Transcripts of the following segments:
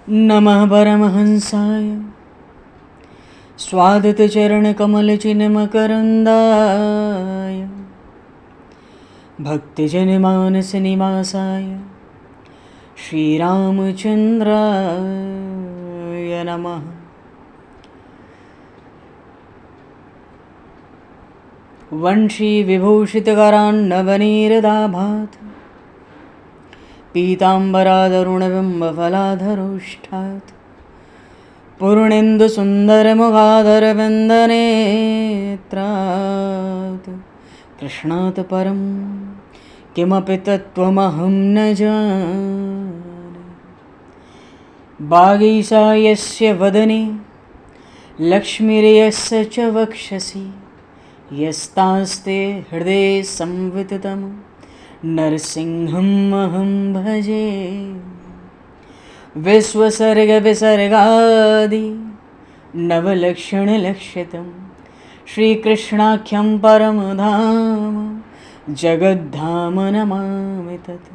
नमः परमहंसाय स्वादतचरणकमलचिन्मकरन्दाय भक्तिजनमानसनिवासाय श्रीरामचन्द्राय नमः। वंशीविभूषितकरान्नवनीरदाभात् पीताम्बरादरुणबिम्बफलाधरोष्ठात् पूर्णेन्दुसुन्दरमुखादरविन्दनेत्रात् कृष्णात् परं किमपि तत्त्वमहं न जाने। वागीशा यस्य वदने लक्ष्मीर्यस्य च वक्षसि यस्तास्ते हृदये संविततं नरसिंहम् अहं भजे। विश्वसर्गविसर्गादि नवलक्षणलक्षितं श्रीकृष्णाख्यं परमधाम जगद्धाम नमामि तत्।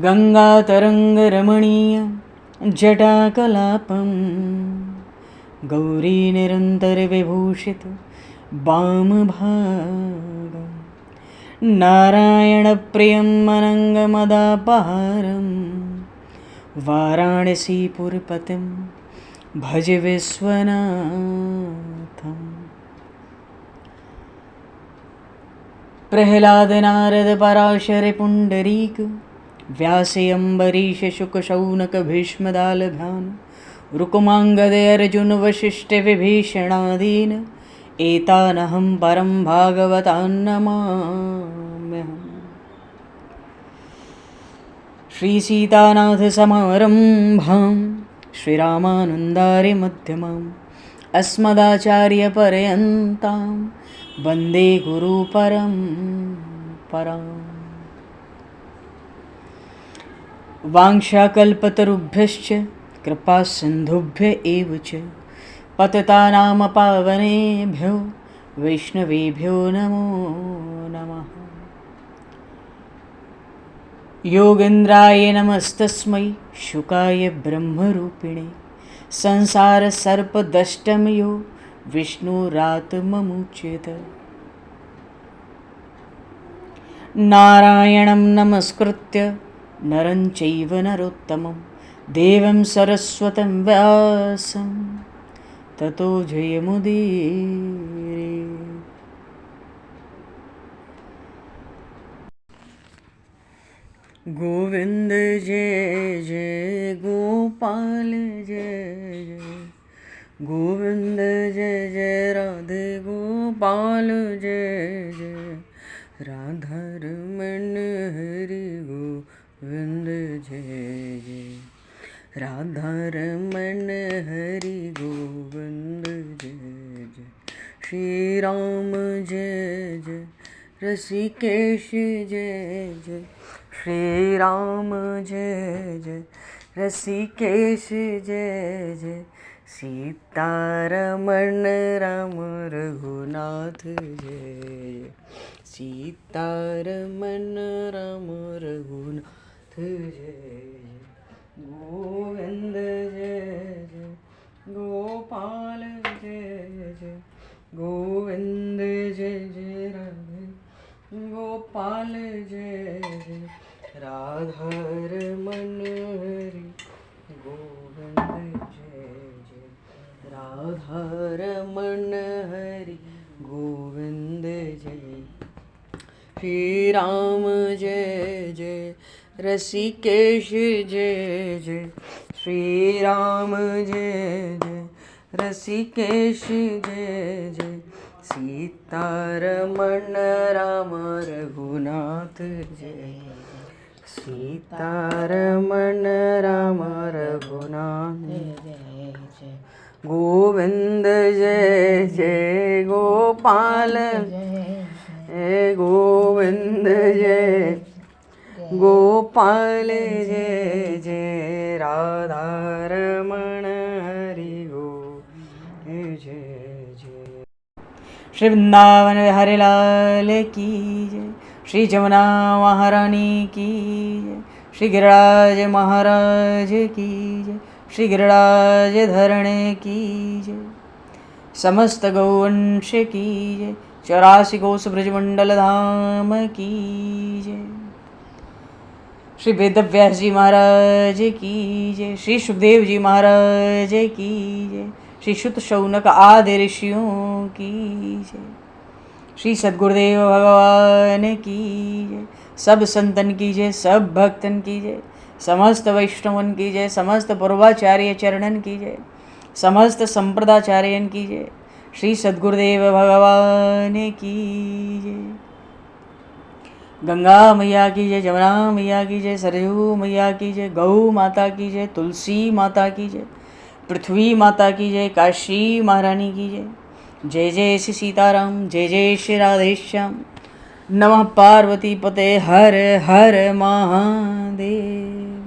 गङ्गातरङ्गरमणीयं जटाकलापं गौरीनिरन्तरविभूषितं वामभागं नारायणप्रियं अनङ्गमदापहारं वाराणसीपुरपतिं भज विश्वनाथम्। प्रह्लादनारदपराशरपुण्डरीक व्यासेऽम्बरीशशुकशौनकभीष्मदालभान् रुक्माङ्गदेऽर्जुनवसिष्ठविभीषणादीन् एतानहं परं भागवतान् नमाम्यहम्। श्रीसीतानाथसमारम्भां श्रीरामानन्दार्यमध्यमाम् अस्मदाचार्यपर्यन्तां वन्दे गुरुपरम्पराम्। वाञ्छाकल्पतरुभ्यश्च कृपासिन्धुभ्य एव च पतितानां पावनेभ्यो वैष्णवेभ्यो नमो नमः। योगेन्द्राय नमस्तस्मै शुकाय ब्रह्मरूपिणे संसारसर्पदष्टमयो विष्णुरात्ममुच्यते। नारायणं नमस्कृत्य नरं चैव नरोत्तमं देवं सरस्वतं व्यासं ततो जयमुदीरये। गोविंद जय जय गोपाल जय जय गोविंद जय जय राधे गोपाल जय जय राधा रमण हरि गोविंद जय जय राधा रमण हरि गोविंद जय जय श्री राम जय जय ऋषिकेश जय जय श्री राम जय जय ऋषिकेश जय जय सीतारमण राम रघुनाथ जय सीतारमण राम रघुनाथ जय गोविंद जय जय गोपाल जय जय गोविंद जय जय राधे गोपाल जय जय राधा रमण हरि गोविंद जय जय राधा रमण हरि गोविंद जय श्री राम जय जय ऋषिकेश जय जय श्री राम जय जय ऋषिकेश जय जय सीतारमण राम रघुनाथ जय सीतारमण राम रघुनाथ जय जय गोविंद जय जय गोपाल जय गोविंद जय गोपाल जय जय राधा रमण हरि गोविंद जय जय श्री वृंदावन बिहारी लाल की जय श्री जमुना महारानी की जय श्री गिरिराज महाराज की जय, श्री गिरिराज धरणे की जय, समस्त गौवंश की जय, 84 कोस ब्रजमंडल धाम की जय, श्री वेदव्यास जी महाराज की जय, श्री सुखदेव जी महाराज की जय, श्री शुत शौनक आदि ऋषियों की जय, श्री सद्गुरुदेव भगवान की जय, सब संतन की जय, सब भक्तन की जय, समस्त वैष्णवन की जय, समस्त पूर्वाचार्य चरणन की जय, समस्त संप्रदाचार्यन की जय, श्री सद्गुरुदेव भगवान की जय। गंगा मैया की जय, जमुना मैया की जय, सरयू मैया की जय, गौ माता की जय, तुलसी माता की जय, पृथ्वी माता की जय, काशी महारानी की जय। जय जय श्री सीताराम, जय जय श्री राधेश्याम। नमः पार्वती पते हर हर महादेव।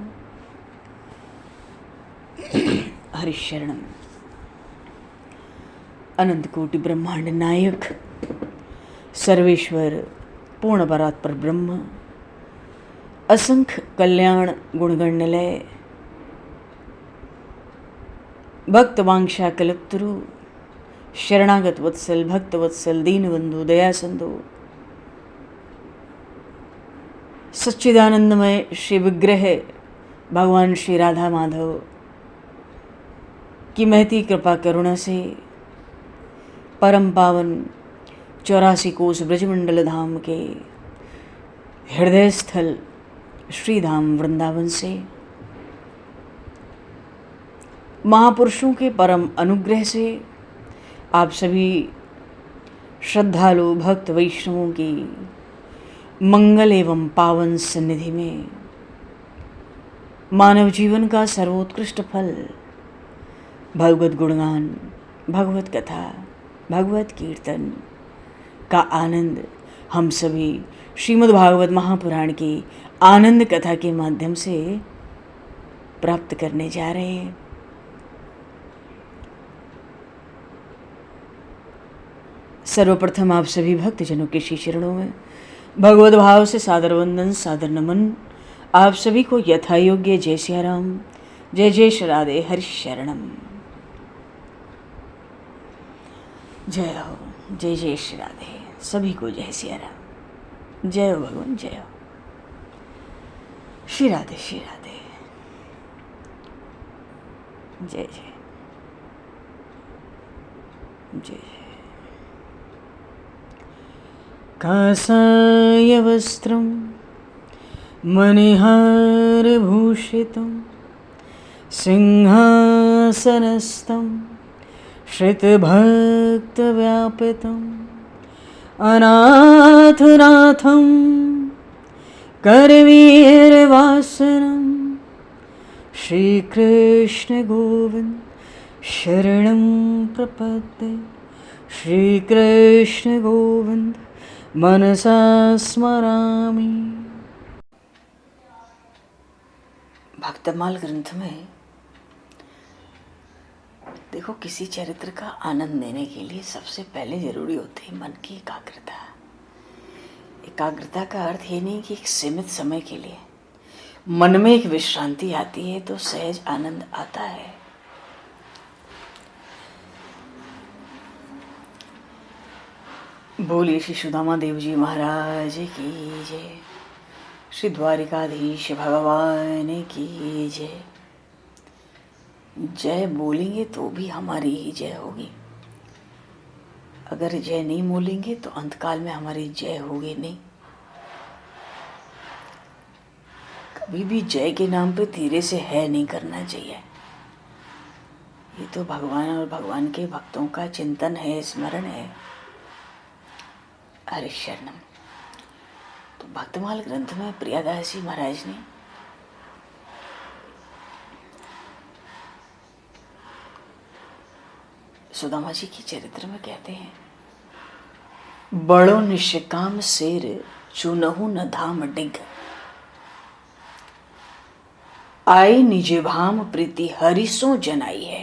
हरिशरणम। अनंत कोटि ब्रह्मांड नायक सर्वेश्वर पूर्ण परात्पर ब्रह्म, असंख्य कल्याण गुणगणलय, भक्त वांछा कल्पतरु, शरणागत वत्सल, भक्त वत्सल, दीनबंधु, दया सिंधु, सच्चिदानंदमय श्री विग्रह भगवान श्री राधा माधव की महती कृपा करुणा से परम पावन 84 कोस ब्रजमंडल धाम के हृदय स्थल श्री धाम वृंदावन से महापुरुषों के परम अनुग्रह से आप सभी श्रद्धालु भक्त वैष्णवों की मंगल एवं पावन सन्निधि में मानव जीवन का सर्वोत्कृष्ट फल भगवत गुणगान, भगवत कथा, भगवत कीर्तन का आनंद हम सभी श्रीमद् भागवत महापुराण की आनंद कथा के माध्यम से प्राप्त करने जा रहे हैं। सर्वप्रथम आप सभी भक्तजनों के श्री चरणों में भगवत भाव से सादर वंदन, सादर नमन। आप सभी को यथा योग्य जय सिया राम, जय जय श्री राधे, हरि शरणम। जय हो, जय जय श्री राधे, सभी को जय सिया राम, जय हो भगवान, जय हो श्री राधे, श्री राधे, जय जय जय जय। कासाय वस्त्रं मणिहारभूषितं सिंहासनस्थं श्रितभक्तव्यापितम् अनाथनाथं करवीरवासनं श्रीकृष्ण गोविंद शरणं प्रपद्ये। श्रीकृष्ण गोविंद मनसा स्मरामि। भक्तमाल ग्रंथ में देखो, किसी चरित्र का आनंद लेने के लिए सबसे पहले जरूरी होती है मन की एकाग्रता। एकाग्रता का अर्थ ये नहीं कि एक सीमित समय के लिए मन में एक विश्रांति आती है तो सहज आनंद आता है। बोलिए श्री सुदामा देव जी महाराज की जय, श्री द्वारिकाधीश भगवान की जय। जय बोलेंगे तो भी हमारी ही जय होगी, अगर जय नहीं बोलेंगे तो अंतकाल में हमारी जय होगी नहीं। कभी भी जय के नाम पे धीरे से है नहीं करना चाहिए। ये तो भगवान और भगवान के भक्तों का चिंतन है, स्मरण है। हरि शरणम। तो भक्तमाल ग्रंथ में प्रियादास जी महाराज ने सुदामा जी के चरित्र में कहते हैं, बड़ो निष्काम शेर चुनहु न धाम डिग, आई निज भाम प्रीति हरिसो जनाई है।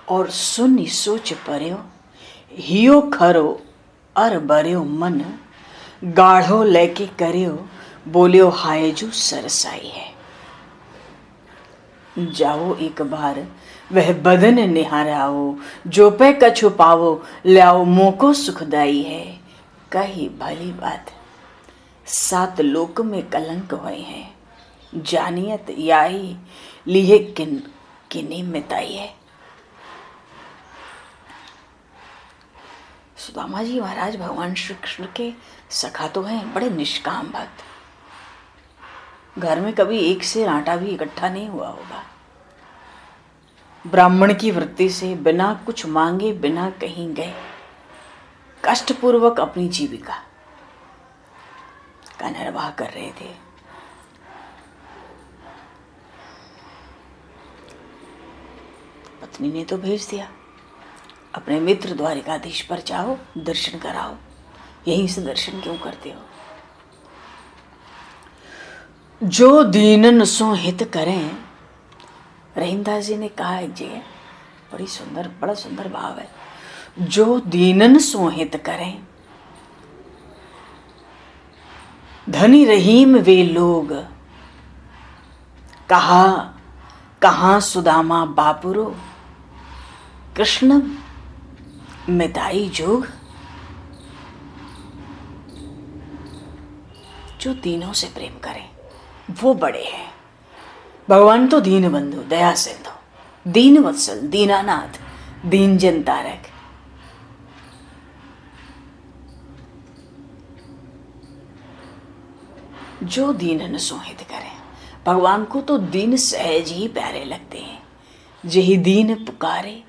और सुनि सोच पर्यो हियो खरो अर बर्यो मन, गाढ़ो लेके करियो, बोलियो हाय जो सरसाई है। जाओ एक बार वह बदन निहाराओ, जो पे कछु पावो, लाओ मोको सुखदाई है। कही भली बात, 7 लोक में कलंक हुए हैं, जानियत याही लिए किन्नी मिताई है। सुदामा जी महाराज भगवान श्री कृष्ण के सखा तो हैं, बड़े निष्काम भक्त। घर में कभी एक सेर आटा भी इकट्ठा नहीं हुआ होगा। ब्राह्मण की वृत्ति से बिना कुछ मांगे, बिना कहीं गए, कष्टपूर्वक अपनी जीविका का निर्वाह कर रहे थे। पत्नी ने तो भेज दिया, अपने मित्र द्वारिकाधीश पर जाओ, दर्शन कराओ। यहीं से दर्शन क्यों करते हो? जो दीनन सो हित करें, रहीमदास जी ने कहा एक जगह, बड़ा सुंदर भाव है। जो दीनन सो हित करें, धनी रहीम वे लोग, कहाँ सुदामा बापुरो, कृष्ण मिताई जोग। जो दीनों से प्रेम करें वो बड़े हैं। भगवान तो दीन बंधु, दया सिंधु, दीन वत्सल, दीनानाथ, दीन जन तारक। जो दीन सोहित करें, भगवान को तो दीन सहज ही प्यारे लगते हैं। जही दीन पुकारे,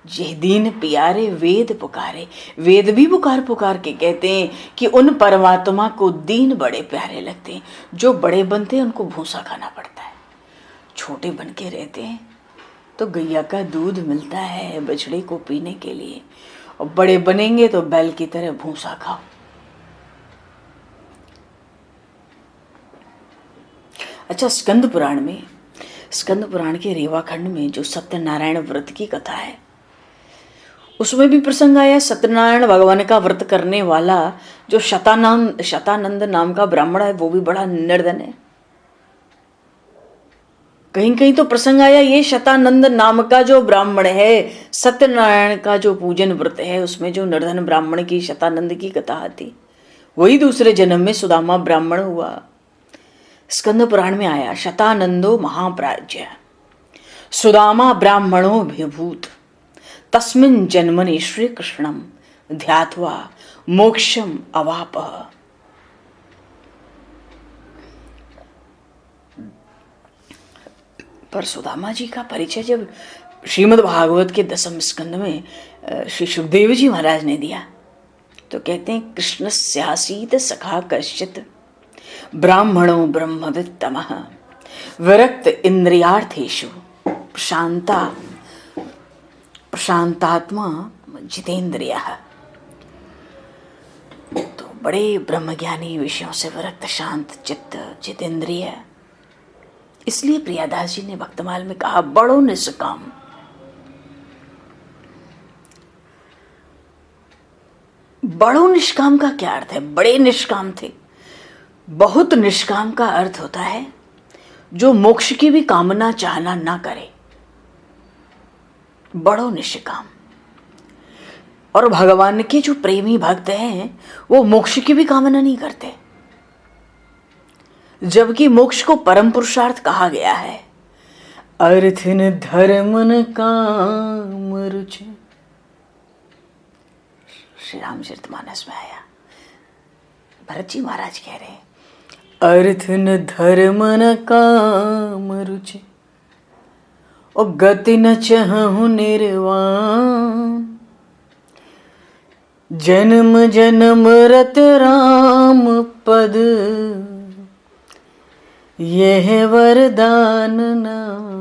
जही दीन प्यारे, वेद पुकारे। वेद भी पुकार के कहते हैं कि उन परमात्मा को दीन बड़े प्यारे लगते हैं। जो बड़े बनते हैं उनको भूसा खाना पड़ता है, छोटे बन के रहते हैं तो गैया का दूध मिलता है बछड़े को पीने के लिए, और बड़े बनेंगे तो बैल की तरह भूसा खाओ। अच्छा, स्कंद पुराण के रेवाखंड में जो सत्यनारायण व्रत की कथा है, उसमें भी प्रसंग आया। सत्यनारायण भगवान का व्रत करने वाला जो शतानंद नाम का ब्राह्मण है, वो भी बड़ा निर्धन है। कहीं कहीं तो प्रसंग आया, ये शतानंद नाम का जो ब्राह्मण है, सत्यनारायण का जो पूजन व्रत है, उसमें जो निर्धन ब्राह्मण की शतानंद की कथा आती, वही दूसरे जन्म में सुदामा ब्राह्मण हुआ। स्कंद पुराण में आया, शतानंदो महाप्राज्य सुदामा ब्राह्मणो विभूत, तस्मिन् जन्मनि श्री कृष्णम ध्यात्वा मोक्षम अवापः। पर सुदामा जी का परिचय जब श्रीमद् भागवत के 10वें स्कंद में श्री सुखदेव जी महाराज ने दिया, तो कहते हैं, कृष्ण स्यासीत सखा कश्चित ब्राह्मणो ब्रह्मवित्तमः विरक्त इंद्रियार्थेषु प्रशांतात्मा जितेंद्रियः। तो बड़े ब्रह्मज्ञानी, विषयों से विरक्त, शांत चित्त, जितेंद्रिय। इसलिए प्रियादास जी ने भक्तमाल में कहा, बड़ो निष्काम। बड़ो निष्काम का क्या अर्थ है? बड़े निष्काम थे। बहुत निष्काम का अर्थ होता है जो मोक्ष की भी कामना चाहना ना करे, बड़ो निष्काम। और भगवान के जो प्रेमी भक्त हैं, वो मोक्ष की भी कामना नहीं करते, जबकि मोक्ष को परम पुरुषार्थ कहा गया है। अर्थ न धर्म न काम रुचि, श्री रामचरितमानस में आया। भरत जी महाराज कह रहे हैं, अर्थ न धर्म न काम रुचि, और गति न चहु निर्वाण, जन्म जन्म रत राम पद, यह वरदान नाम।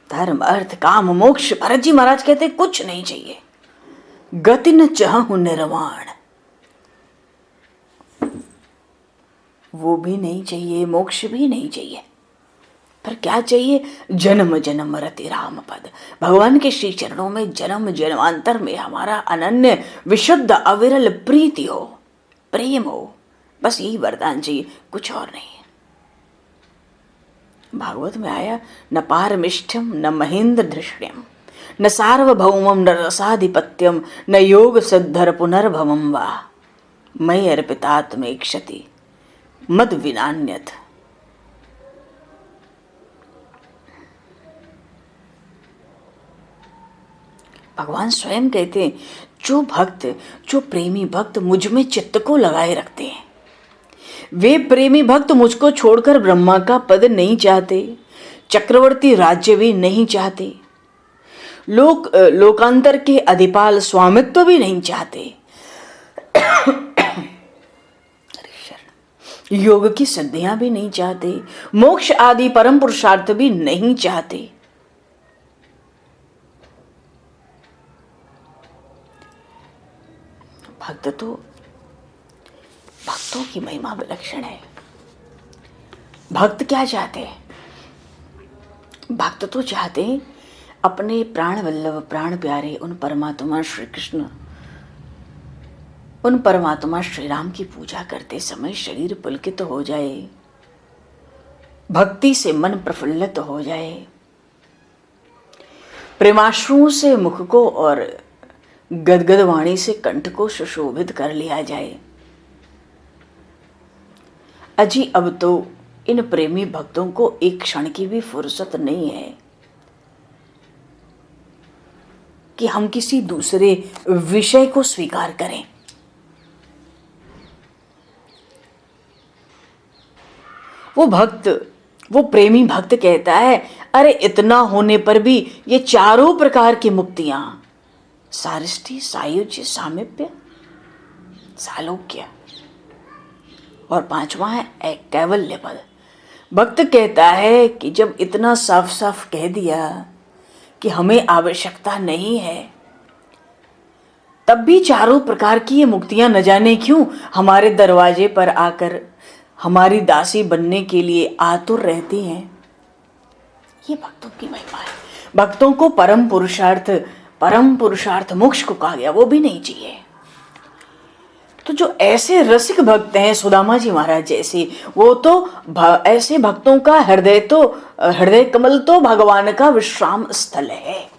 धर्म अर्थ काम मोक्ष, भरत जी महाराज कहते कुछ नहीं चाहिए। गति न चाहु निर्वाण, वो भी नहीं चाहिए, मोक्ष भी नहीं चाहिए। पर क्या चाहिए? जन्म जन्म रति राम पद। भगवान के श्री चरणों में जन्म जन्मांतर में हमारा अनन्य विशुद्ध अविरल प्रीति हो, प्रेम हो, बस यही वरदान चाहिए, कुछ और नहीं। भागवत में आया, न पारमिष्ठ्यम न महेंद्र धृष्ण्यम न सार्वभौमम न रसाधिपत्यम न योग सिद्धर पुनर्भवम वा मयि अर्पितात्मे क्षति मद विनान्यत। भगवान स्वयं कहते हैं, जो भक्त, जो प्रेमी भक्त मुझ में चित्त को लगाए रखते हैं, वे प्रेमी भक्त मुझको छोड़कर ब्रह्मा का पद नहीं चाहते, चक्रवर्ती राज्य भी नहीं चाहते, लोकांतर के अधिपाल स्वामित्व भी नहीं चाहते, योग की सिद्धियां भी नहीं चाहते, मोक्ष आदि परम पुरुषार्थ भी नहीं चाहते। भक्तों की महिमा विलक्षण है। भक्त क्या चाहते हैं? भक्त तो चाहते हैं अपने प्राण वल्लभ, प्राण प्यारे उन परमात्मा श्री कृष्ण, उन परमात्मा श्री राम की पूजा करते समय शरीर पुलकित हो जाए, भक्ति से मन प्रफुल्लित हो जाए, प्रेमाश्रुओं से मुख को और गदगद वाणी से कंठ को सुशोभित कर लिया जाए। अजी अब तो इन प्रेमी भक्तों को एक क्षण की भी फुर्सत नहीं है कि हम किसी दूसरे विषय को स्वीकार करें। वो प्रेमी भक्त कहता है, अरे इतना होने पर भी ये चारों प्रकार की मुक्तियां, सारिष्टि, सायुज्य, सामिप्य, सालोक्य, और पांचवा है कैवल्य पद। भक्त कहता है कि जब इतना साफ साफ कह दिया कि हमें आवश्यकता नहीं है, तब भी चारों प्रकार की ये मुक्तियां न जाने क्यों हमारे दरवाजे पर आकर हमारी दासी बनने के लिए आतुर रहती हैं। ये भक्तों की महिमा है। भक्तों को परम पुरुषार्थ मोक्ष को कहा गया, वो भी नहीं चाहिए। तो जो ऐसे रसिक भक्त हैं, सुदामा जी महाराज जैसे, वो तो ऐसे भक्तों का हृदय कमल तो भगवान का विश्राम स्थल है।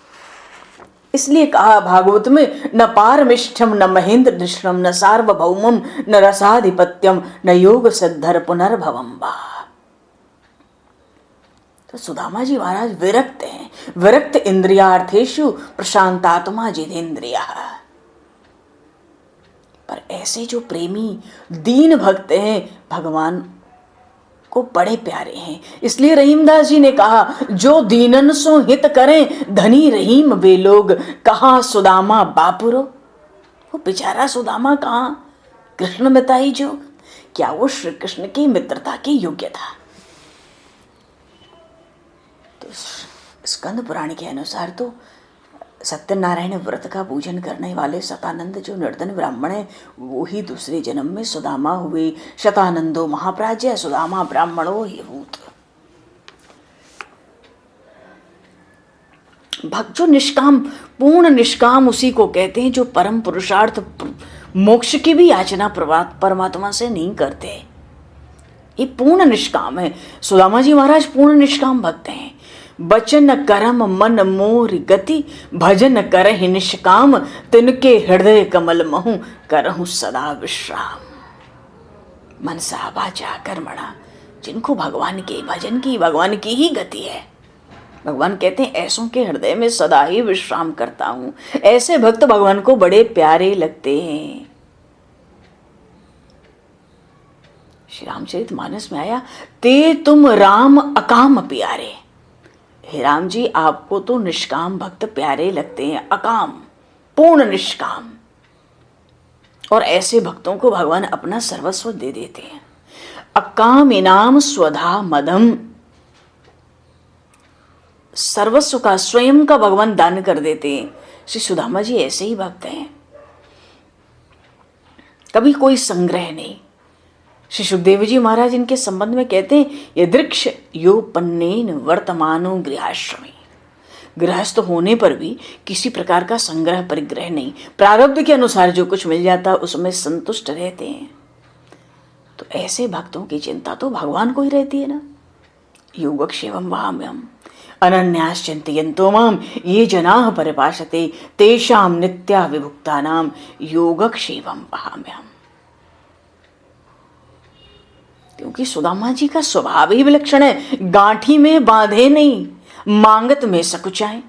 इसलिए कहा भागवत में, न पारमिष्ठम न महेंद्र धृष्णम न सार्वभौमम न रसाधिपत्यम न योग सिद्धर पुनर्भवम वा। तो सुदामा जी महाराज विरक्त हैं, विरक्त इंद्रियार्थेषु प्रशांतात्मा जितेंद्रिया। पर ऐसे जो प्रेमी दीन भक्त हैं, भगवान को बड़े प्यारे हैं। इसलिए रहीमदास जी ने कहा, जो दीनन सो हित करें धनी रहीम वे लोग, कहाँ सुदामा बापुरो। वो बेचारा सुदामा कहाँ, कृष्ण मिताई जो, क्या वो श्री कृष्ण की मित्रता के योग्य था? तो स्कंद पुराण के अनुसार तो सत्यनारायण व्रत का पूजन करने वाले शतानंद जो निर्धन ब्राह्मण है, वो ही दूसरे जन्म में सुदामा हुए। शतानंदो महाप्राज्य सुदामा ब्राह्मणो ही भूत। भक्त जो निष्काम, पूर्ण निष्काम उसी को कहते हैं जो परम पुरुषार्थ मोक्ष की भी याचना परमात्मा से नहीं करते। ये पूर्ण निष्काम है। सुदामा जी महाराज पूर्ण निष्काम भक्त हैं। बचन करम मन मोर गति, भजन करहि निष्काम, तिनके हृदय कमल महु करहु सदा विश्राम। मनसा वाचा कर्मणा, जिनको भगवान के भजन की, भगवान की ही गति है। भगवान कहते हैं ऐसों के हृदय में सदा ही विश्राम करता हूं। ऐसे भक्त भगवान को बड़े प्यारे लगते हैं। श्री रामचरितमानस में आया, ते तुम राम अकाम प्यारे। हे राम जी, आपको तो निष्काम भक्त प्यारे लगते हैं, अकाम, पूर्ण निष्काम। और ऐसे भक्तों को भगवान अपना सर्वस्व दे देते हैं। अकाम इनाम स्वधा मदम, सर्वस्व का, स्वयं का भगवान दान कर देते हैं। श्री सुदामा जी ऐसे ही भक्त हैं। कभी कोई संग्रह नहीं, श्री सुखदेव जी महाराज इनके संबंध में कहते हैं, यदृक्ष योपन्नेन वर्तमानो गृहाश्रमी। गृहस्थ होने पर भी किसी प्रकार का संग्रह परिग्रह नहीं, प्रारब्ध के अनुसार जो कुछ मिल जाता है उसमें संतुष्ट रहते हैं। तो ऐसे भक्तों की चिंता तो भगवान को ही रहती है ना। योगक्षेमं वहाम्यहम् अनन्यास चिन्तयन्तो माम ये जनाः परिभाषते तेषां नित्या विभुक्तानां योगक्षेमं वहाम्यहम्। क्योंकि सुदामा जी का स्वभाव ही विलक्षण है, गांठी में बांधे नहीं, मांगत में सकुचाए।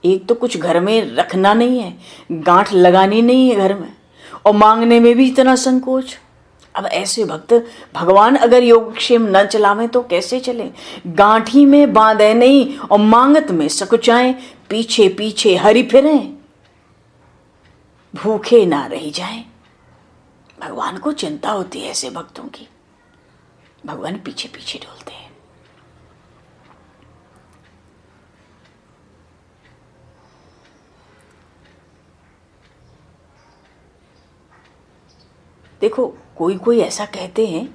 एक तो कुछ घर में रखना नहीं है, गांठ लगानी नहीं है घर में, और मांगने में भी इतना संकोच। अब ऐसे भक्त भगवान अगर योगक्षेम न चलावें तो कैसे चले? गांठी में बांधे नहीं और मांगत में सकुचाएं, पीछे पीछे हरि फिरें, भूखे ना रह जाएं। भगवान को चिंता होती है ऐसे भक्तों की, भगवान पीछे पीछे डोलते हैं। देखो, कोई कोई ऐसा कहते हैं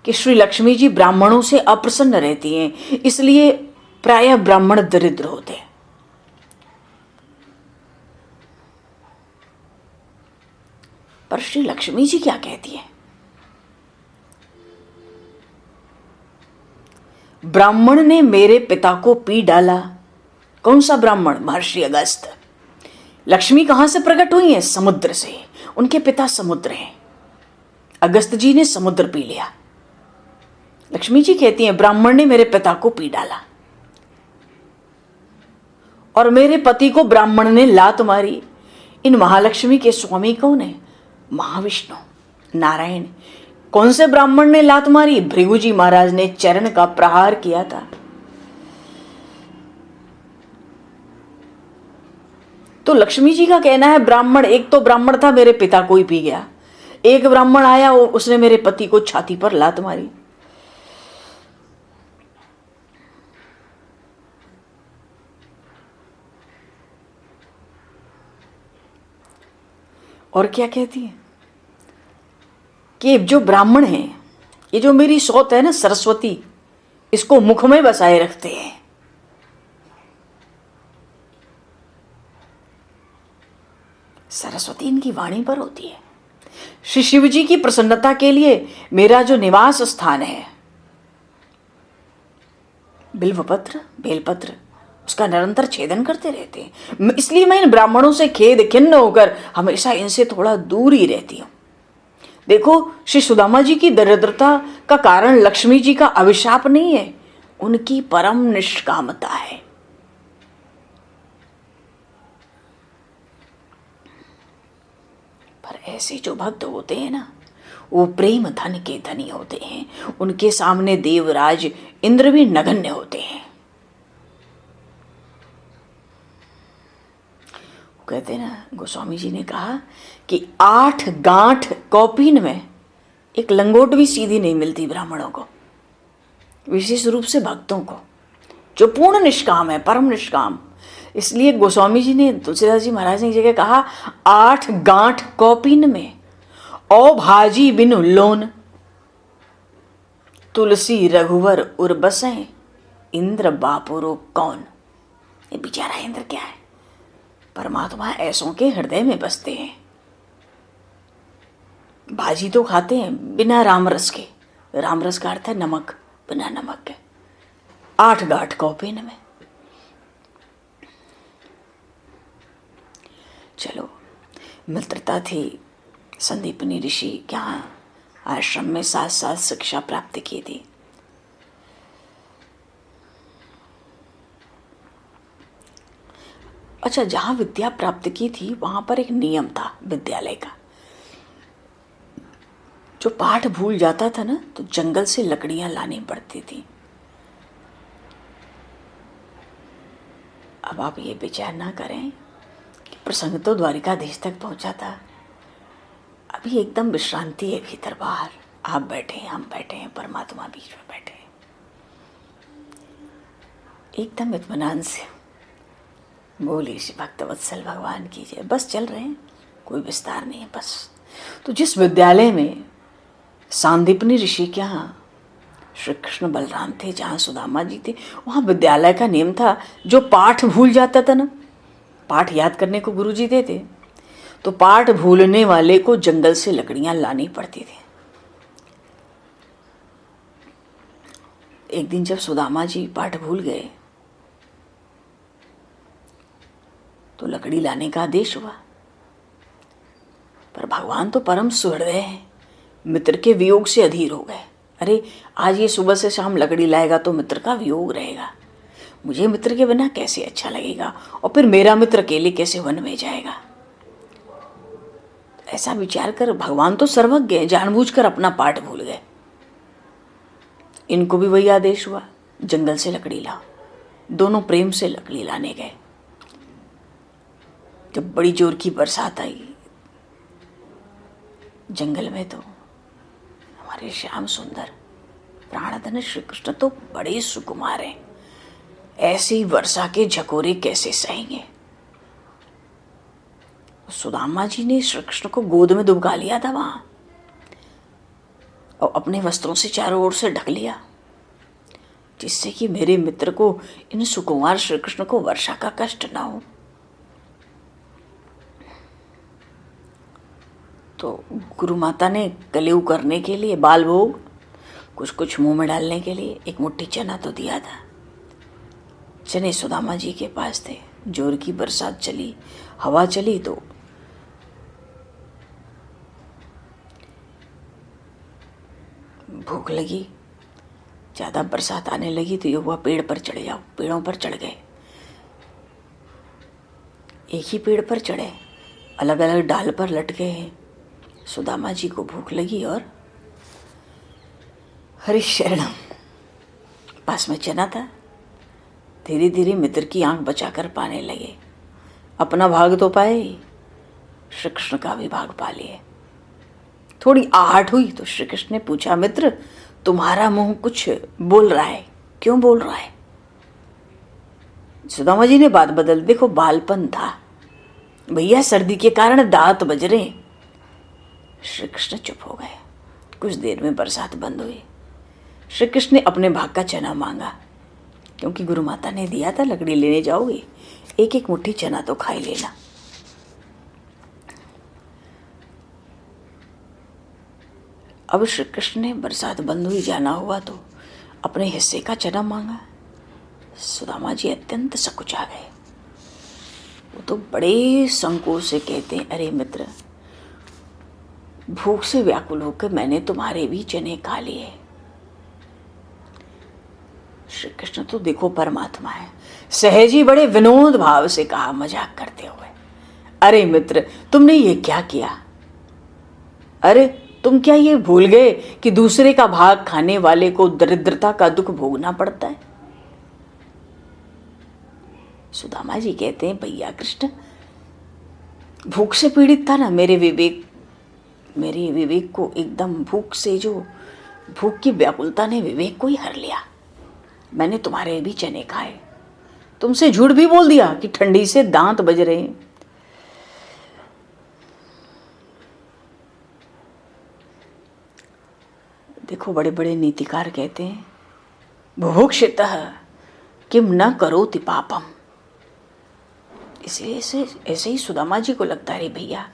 कि श्री लक्ष्मी जी ब्राह्मणों से अप्रसन्न रहती हैं, इसलिए प्रायः ब्राह्मण दरिद्र होते हैं। पर श्री लक्ष्मी जी क्या कहती है? ब्राह्मण ने मेरे पिता को पी डाला। कौन सा ब्राह्मण? महर्षि अगस्त। लक्ष्मी कहां से प्रकट हुई है? समुद्र से। उनके पिता समुद्र हैं, अगस्त जी ने समुद्र पी लिया। लक्ष्मी जी कहती हैं, ब्राह्मण ने मेरे पिता को पी डाला और मेरे पति को ब्राह्मण ने लात मारी। इन महालक्ष्मी के स्वामी कौन है? महाविष्णु, नारायण। कौन से ब्राह्मण ने लात मारी? भृगु जी महाराज ने चरण का प्रहार किया था। तो लक्ष्मी जी का कहना है, ब्राह्मण, एक तो ब्राह्मण था मेरे पिता को ही पी गया, एक ब्राह्मण आया उसने मेरे पति को छाती पर लात मारी। और क्या कहती है कि जो ब्राह्मण है, ये जो मेरी सौत है ना सरस्वती, इसको मुख में बसाए रखते हैं। सरस्वती इनकी वाणी पर होती है। श्री शिव जी की प्रसन्नता के लिए मेरा जो निवास स्थान है, बिल्वपत्र, बेलपत्र, उसका निरंतर छेदन करते रहते हैं। इसलिए मैं इन ब्राह्मणों से खेद खिन्न होकर हमेशा इनसे थोड़ा दूर ही रहती हूं। देखो, श्री सुदामा जी की दरिद्रता का कारण लक्ष्मी जी का अभिशाप नहीं है, उनकी परम निष्कामता है। पर ऐसे जो भक्त होते हैं ना, वो प्रेम धन के धनी होते हैं। उनके सामने देवराज इंद्र भी नगण्य होते हैं। कहते हैं ना, गोस्वामी जी ने कहा कि 8 गांठ कौपीन में एक लंगोट भी सीधी नहीं मिलती ब्राह्मणों को, विशेष रूप से भक्तों को जो पूर्ण निष्काम है, परम निष्काम। इसलिए गोस्वामी जी ने, तुलसीदास जी महाराज ने एक जगह कहा, 8 गांठ कौपीन में औ भाजी बिनु लोन, तुलसी रघुवर उर बसें, इंद्र बापुरो कौन। ये बेचारा इंद्र क्या है? परमात्मा ऐसों के हृदय में बसते हैं। भाजी तो खाते हैं बिना राम रस के, राम रस का अर्थ है नमक, बिना नमक के। 8 गांठ कौपीन में। चलो, मित्रता थी। संदीपनी ऋषि क्या आश्रम में साथ साथ शिक्षा प्राप्त की थी। अच्छा, जहां विद्या प्राप्त की थी वहां पर एक नियम था विद्यालय का। जो पाठ भूल जाता था ना, तो जंगल से लकड़ियां लानी पड़ती थी। अब आप ये विचार ना करें कि प्रसंग तो द्वारिकाधीश तक पहुंचा था, अभी एकदम विश्रांति है भीतर बाहर। आप बैठे हैं, हम बैठे हैं, परमात्मा बीच में बैठे हैं, एकदम इत्मीनान से। बोलिए श्री भक्तवत्सल भगवान की जय। बस चल रहे हैं, कोई विस्तार नहीं है बस। तो जिस विद्यालय में सांदीपनि ऋषि के यहाँ श्री कृष्ण बलराम थे, जहाँ सुदामा जी थे, वहाँ विद्यालय का नियम था, जो पाठ भूल जाता था ना, पाठ याद करने को गुरुजी देते, तो पाठ भूलने वाले को जंगल से लकड़ियाँ लानी पड़ती थी। एक दिन जब सुदामा जी पाठ भूल गए तो लकड़ी लाने का आदेश हुआ, पर भगवान तो परम सुहृदय हैं, मित्र के वियोग से अधीर हो गए। अरे आज ये सुबह से शाम लकड़ी लाएगा तो मित्र का वियोग रहेगा, मुझे मित्र के बिना कैसे अच्छा लगेगा, और फिर मेरा मित्र अकेले कैसे वन में जाएगा। ऐसा विचार कर भगवान तो सर्वज्ञ हैं, जानबूझकर अपना पाठ भूल गए। इनको भी वही आदेश हुआ, जंगल से लकड़ी लाओ। दोनों प्रेम से लकड़ी लाने गए। जब बड़ी जोर की बरसात आई जंगल में, तो हमारे श्याम सुंदर प्राणधन श्री कृष्ण तो बड़े सुकुमार हैं, ऐसी वर्षा के झकोरे कैसे सहेंगे। सुदामा जी ने श्री कृष्ण को गोद में दुबका लिया था वहां, और अपने वस्त्रों से चारों ओर से ढक लिया, जिससे कि मेरे मित्र को, इन सुकुमार श्री कृष्ण को वर्षा का कष्ट ना हो। तो गुरु माता ने कलेऊ करने के लिए, बाल भोग, कुछ कुछ मुंह में डालने के लिए एक मुट्ठी चना तो दिया था। चने सुदामा जी के पास थे। जोर की बरसात चली, हवा चली, तो भूख लगी, ज़्यादा बरसात आने लगी, तो ये हुआ पेड़ पर चढ़े जाओ। पेड़ों पर चढ़ गए, एक ही पेड़ पर चढ़े, अलग अलग डाल पर लटके हैं। सुदामा जी को भूख लगी और हरि शरणम, पास में चना था। धीरे धीरे मित्र की आंख बचाकर पाने लगे। अपना भाग तो पाए, श्री कृष्ण का भी भाग पा लिए। थोड़ी आहट हुई तो श्री कृष्ण ने पूछा, मित्र तुम्हारा मुंह कुछ बोल रहा है, क्यों बोल रहा है? सुदामा जी ने बात बदल, देखो बालपन था भैया, सर्दी के कारण दांत बज रहे। श्री कृष्ण चुप हो गए। कुछ देर में बरसात बंद हुई। श्री कृष्ण ने अपने भाग का चना मांगा, क्योंकि गुरु माता ने दिया था, लकड़ी लेने जाओगे एक एक मुट्ठी चना तो खाई लेना। अब श्री कृष्ण ने बरसात बंद हुई, जाना हुआ, तो अपने हिस्से का चना मांगा। सुदामा जी अत्यंत सकुचा गए। वो तो बड़े संकोच से कहते हैं, अरे मित्र, भूख से व्याकुल होकर मैंने तुम्हारे भी चने खा लिए। श्री कृष्ण तो देखो परमात्मा है, सहज ही बड़े विनोद भाव से कहा, मजाक करते हुए, अरे मित्र तुमने ये क्या किया? अरे तुम क्या ये भूल गए कि दूसरे का भाग खाने वाले को दरिद्रता का दुख भोगना पड़ता है? सुदामा जी कहते हैं, भैया कृष्ण भूख से पीड़ित था ना, मेरे विवेक को एकदम भूख से, जो भूख की व्याकुलता ने विवेक को ही हर लिया। मैंने तुम्हारे भी चने खाए, तुमसे झूठ भी बोल दिया कि ठंडी से दांत बज रहे हैं। देखो बड़े बड़े नीतिकार कहते हैं, बुभुक्षितः किम न करोति पापम। इसलिए ऐसे ही सुदामा जी को लगता है, भैया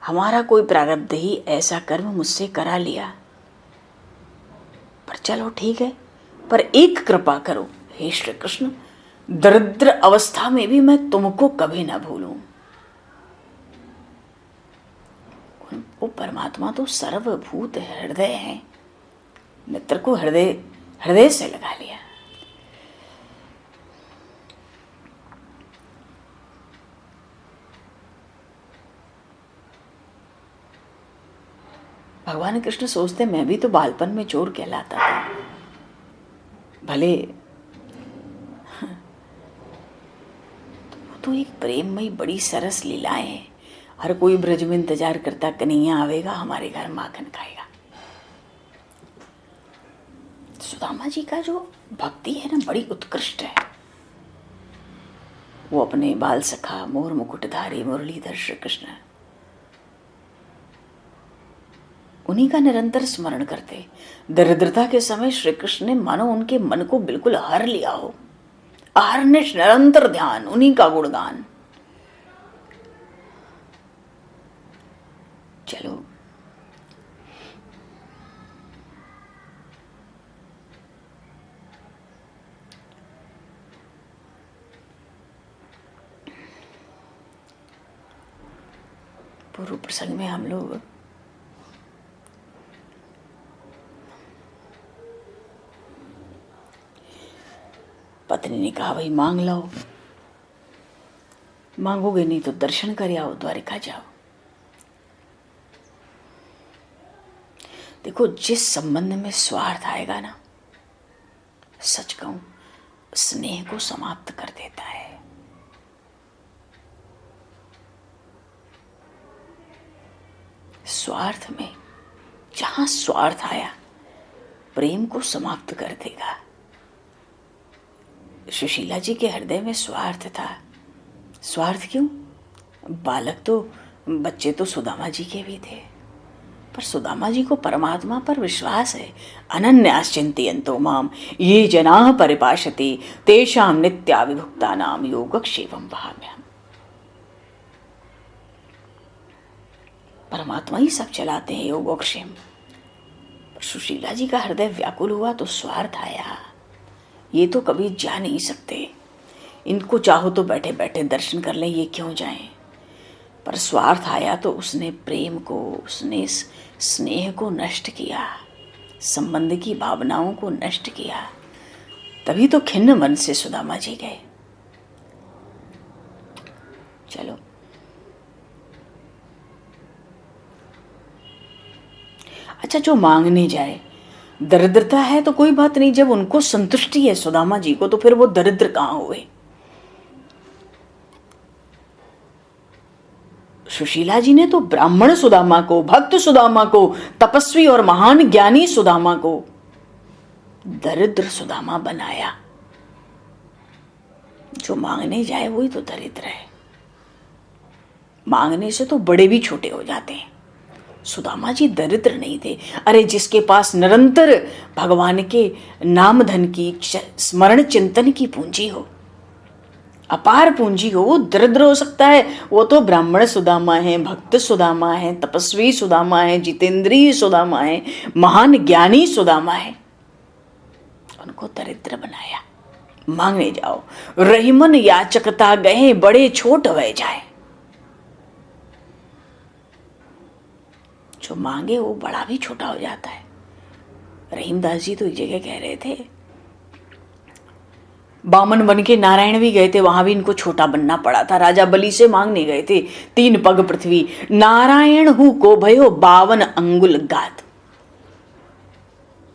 हमारा कोई प्रारब्ध ही ऐसा कर्म मुझसे करा लिया, पर चलो ठीक है, पर एक कृपा करो हे श्री कृष्ण, दरिद्र अवस्था में भी मैं तुमको कभी ना भूलूं। वो परमात्मा तो सर्वभूत हृदय है, मित्र को हृदय से लगा लिया। भगवान कृष्ण सोचते, मैं भी तो बालपन में चोर कहलाता था, भले तो एक प्रेममयी बड़ी सरस लीलाएं हैं। हर कोई ब्रज में इंतजार करता, कन्हैया आवेगा हमारे घर माखन खाएगा। सुदामा जी का जो भक्ति है ना, बड़ी उत्कृष्ट है। वो अपने बाल सखा मोर मुकुटधारी मुरलीधर श्री कृष्ण, उन्हीं का निरंतर स्मरण करते। दरिद्रता के समय श्री कृष्ण ने मानो उनके मन को बिल्कुल हर लिया हो। अहर्निश निरंतर ध्यान, उन्हीं का गुणगान। चलो पूर्व प्रसंग में हम लोग पत्नी ने कहा भाई मांग लो, मांगोगे नहीं तो दर्शन कर आओ, द्वारिका जाओ। देखो जिस संबंध में स्वार्थ आएगा ना, सच कहूं स्नेह को समाप्त कर देता है। स्वार्थ में जहां स्वार्थ आया प्रेम को समाप्त कर देगा। सुशीला जी के हृदय में स्वार्थ था। स्वार्थ क्यों? बालक तो, बच्चे तो सुदामा जी के भी थे, पर सुदामा जी को परमात्मा पर विश्वास है। अनन्याश्चिन्तयन्तो माम ये जनाः परिपाषते तेषां नित्याविभुक्तानां योगक्षेमं वहाम्यहम्। परमात्मा ही सब चलाते हैं योगक्षेम। पर सुशीला जी का हृदय व्याकुल हुआ तो स्वार्थ आया। ये तो कभी जा नहीं सकते, इनको चाहो तो बैठे बैठे दर्शन कर लें, ये क्यों जाएं। पर स्वार्थ आया तो उसने प्रेम को, उसने स्नेह को नष्ट किया, संबंध की भावनाओं को नष्ट किया। तभी तो खिन्न मन से सुदामा जी गए। चलो अच्छा, जो मांगने जाए, दरिद्रता है तो कोई बात नहीं, जब उनको संतुष्टि है सुदामा जी को तो फिर वो दरिद्र कहां हुए। सुशीला जी ने तो ब्राह्मण सुदामा को, भक्त सुदामा को, तपस्वी और महान ज्ञानी सुदामा को दरिद्र सुदामा बनाया। जो मांगने जाए वही तो दरिद्र है। मांगने से तो बड़े भी छोटे हो जाते हैं। सुदामा जी दरिद्र नहीं थे। अरे जिसके पास निरंतर भगवान के नाम धन की, स्मरण चिंतन की पूंजी हो, अपार पूंजी हो, वो दरिद्र हो सकता है? वो तो ब्राह्मण सुदामा है, भक्त सुदामा है, तपस्वी सुदामा है, जितेंद्रिय सुदामा है, महान ज्ञानी सुदामा है। उनको दरिद्र बनाया। मांगने जाओ, रहीमन याचकता गए बड़े छोट वह जाए। जो मांगे वो बड़ा भी छोटा हो जाता है। रहीमदास जी तो एक जगह कह रहे थे, बामन बन के नारायण भी गए थे, वहां भी इनको छोटा बनना पड़ा था। राजा बलि से मांगने गए थे, 3 पग पृथ्वी, नारायण हूं को भयो 52 अंगुल गात।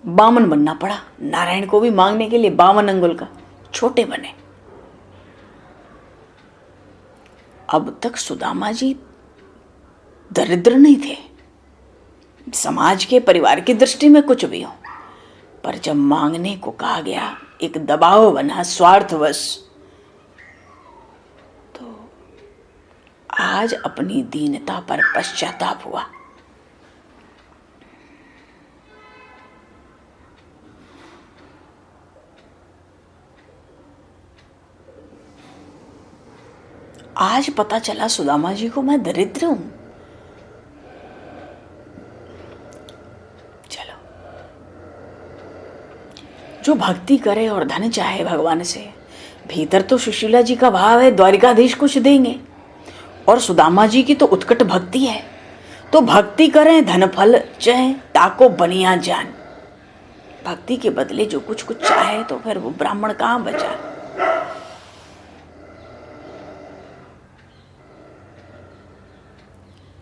बामन बनना पड़ा नारायण को भी मांगने के लिए, 52 अंगुल का, छोटे बने। अब तक सुदामा जी दरिद्र नहीं थे, समाज के, परिवार की दृष्टि में कुछ भी हो, पर जब मांगने को कहा गया, एक दबाव बना स्वार्थवश, तो आज अपनी दीनता पर पश्चाताप हुआ। आज पता चला सुदामा जी को मैं दरिद्र हूं। जो भक्ति करे और धन चाहे भगवान से, भीतर तो सुशीला जी का भाव है द्वारिकाधीश कुछ देंगे, और सुदामा जी की तो उत्कट भक्ति है। तो भक्ति करें, धन फल चाहे, ताको बनिया जान। भक्ति के बदले जो कुछ कुछ चाहे तो फिर वो ब्राह्मण कहां बचा।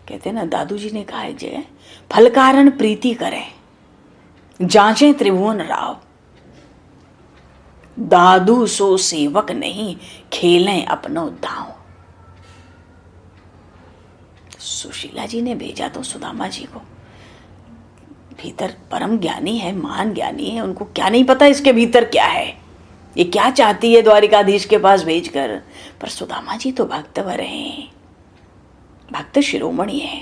कहते ना, दादू जी ने कहा एक जगह, फल कारण प्रीति करें, जांचें त्रिभुवन राव। दादू सो सेवक नहीं, खेलें अपनो दांव। सुशीला जी ने भेजा तो सुदामा जी को। भीतर परम ज्ञानी है, महान ज्ञानी है, उनको क्या नहीं पता इसके भीतर क्या है, ये क्या चाहती है द्वारिकाधीश के पास भेजकर। पर सुदामा जी तो भक्तवर हैं, भक्त शिरोमणि है।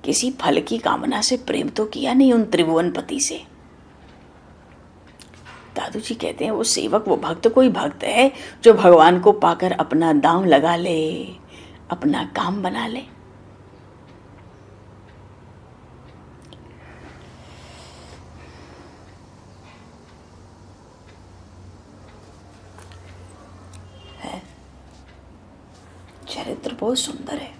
किसी फल की कामना से प्रेम तो किया नहीं उन त्रिभुवन पति से। दादू जी कहते हैं वो सेवक, वो भक्त कोई भक्त है जो भगवान को पाकर अपना दांव लगा ले, अपना काम बना ले। चरित्र बहुत सुंदर है।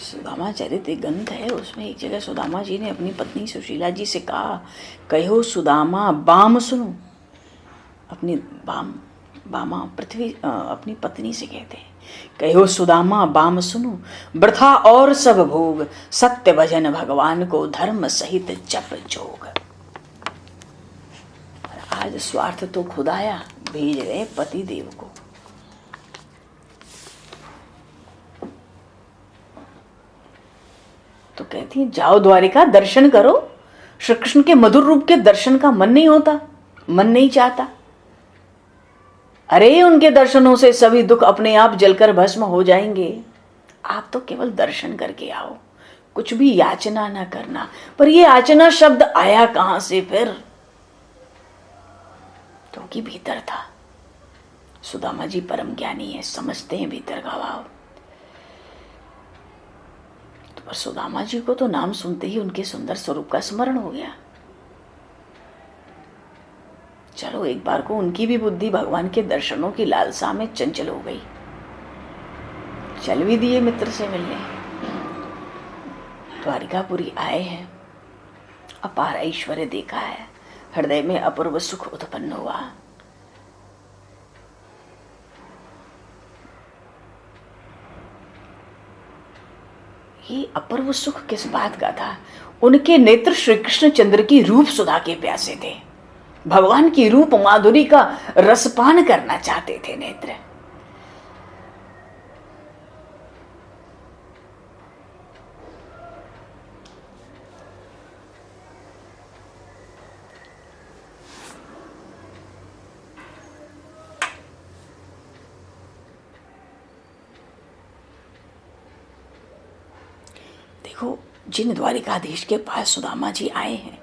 सुदामा चरित्र ग्रंथ है, उसमें एक जगह सुदामा जी ने अपनी पत्नी सुशीला जी से कहा, कहो सुदामा बाम सुनो। अपनी बामा पृथ्वी अपनी पत्नी से कहते हैं, कहो सुदामा बाम सुनो, वृथा और सब भोग, सत्य भजन भगवान को, धर्म सहित जप जोग। आज स्वार्थ तो खुदाया, भेज रहे पति देव को। तो कहती है जाओ द्वारिका दर्शन करो। श्री कृष्ण के मधुर रूप के दर्शन का मन नहीं होता, मन नहीं चाहता। अरे उनके दर्शनों से सभी दुख अपने आप जलकर भस्म हो जाएंगे। आप तो केवल दर्शन करके आओ, कुछ भी याचना ना करना। पर ये याचना शब्द आया कहां से फिर? क्योंकि भीतर था। सुदामा जी परम ज्ञानी है, समझते हैं भीतर का भाव। पर सुदामा जी को तो नाम सुनते ही उनके सुंदर स्वरूप का स्मरण हो गया। चलो एक बार को उनकी भी बुद्धि भगवान के दर्शनों की लालसा में चंचल हो गई। चल भी दिए मित्र से मिलने। द्वारिकापुरी आए हैं, अपार ऐश्वर्य देखा है, हृदय में अपूर्व सुख उत्पन्न हुआ। ये अपूर्व सुख किस बात का था? उनके नेत्र श्री कृष्ण चंद्र की रूप सुधा के प्यासे थे, भगवान की रूप माधुरी का रसपान करना चाहते थे नेत्र। देखो जिन द्वारिकाधीश के पास सुदामा जी आए हैं,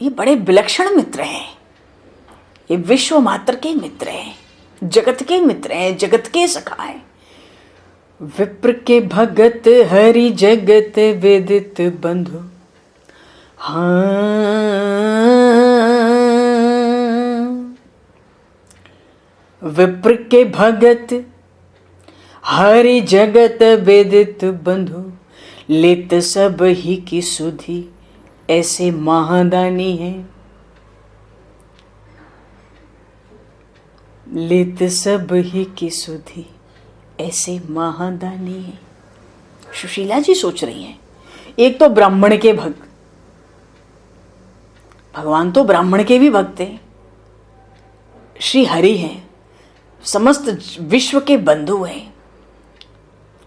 ये बड़े विलक्षण मित्र हैं। ये विश्व मात्र के मित्र हैं, जगत के मित्र हैं, जगत के सखा हैं। विप्र के भगत हरि जगत वेदित बंधु। हाँ, विप्र के भगत हरि जगत वेदित बंधु, लेत सब ही की सुधि, ऐसे महादानी है। लेत सब ही की सुधि, ऐसे महादानी है। सुशीला जी सोच रही हैं, एक तो ब्राह्मण के भक्त, भगवान तो ब्राह्मण के भी भक्त हैं, श्री हरि हैं, समस्त विश्व के बंधु हैं,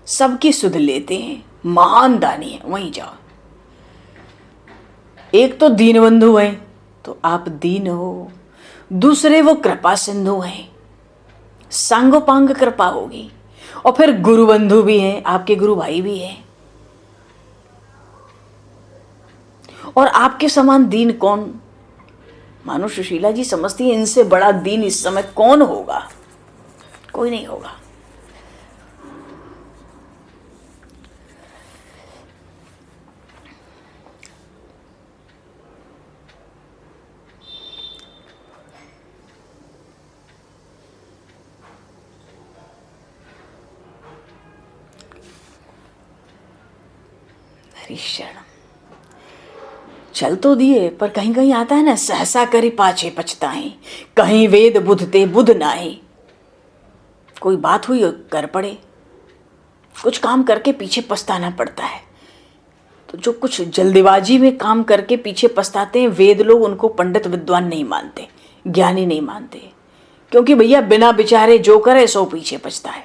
सबकी सुध लेते हैं, महान दानी है। वहीं जाओ। एक तो दीन बंधु है, तो आप दीन हो। दूसरे वो कृपा सिंधु हैं, सांगोपांग कृपा होगी। और फिर गुरु बंधु भी हैं, आपके गुरु भाई भी हैं। और आपके समान दीन कौन? मानो सुशीला जी समझती है इनसे बड़ा दीन इस समय कौन होगा? कोई नहीं होगा। शरण चल तो दिए, पर कहीं कहीं आता है ना, सहसा करी पाछे पछताएं, कहीं वेद बुधते बुध नाहे। कोई बात हुई कर पड़े, कुछ काम करके पीछे पछताना पड़ता है। तो जो कुछ जल्दबाजी में काम करके पीछे पछताते हैं, वेद लोग उनको पंडित विद्वान नहीं मानते, ज्ञानी नहीं मानते। क्योंकि भैया बिना विचारे जो करे सो पीछे पछताए।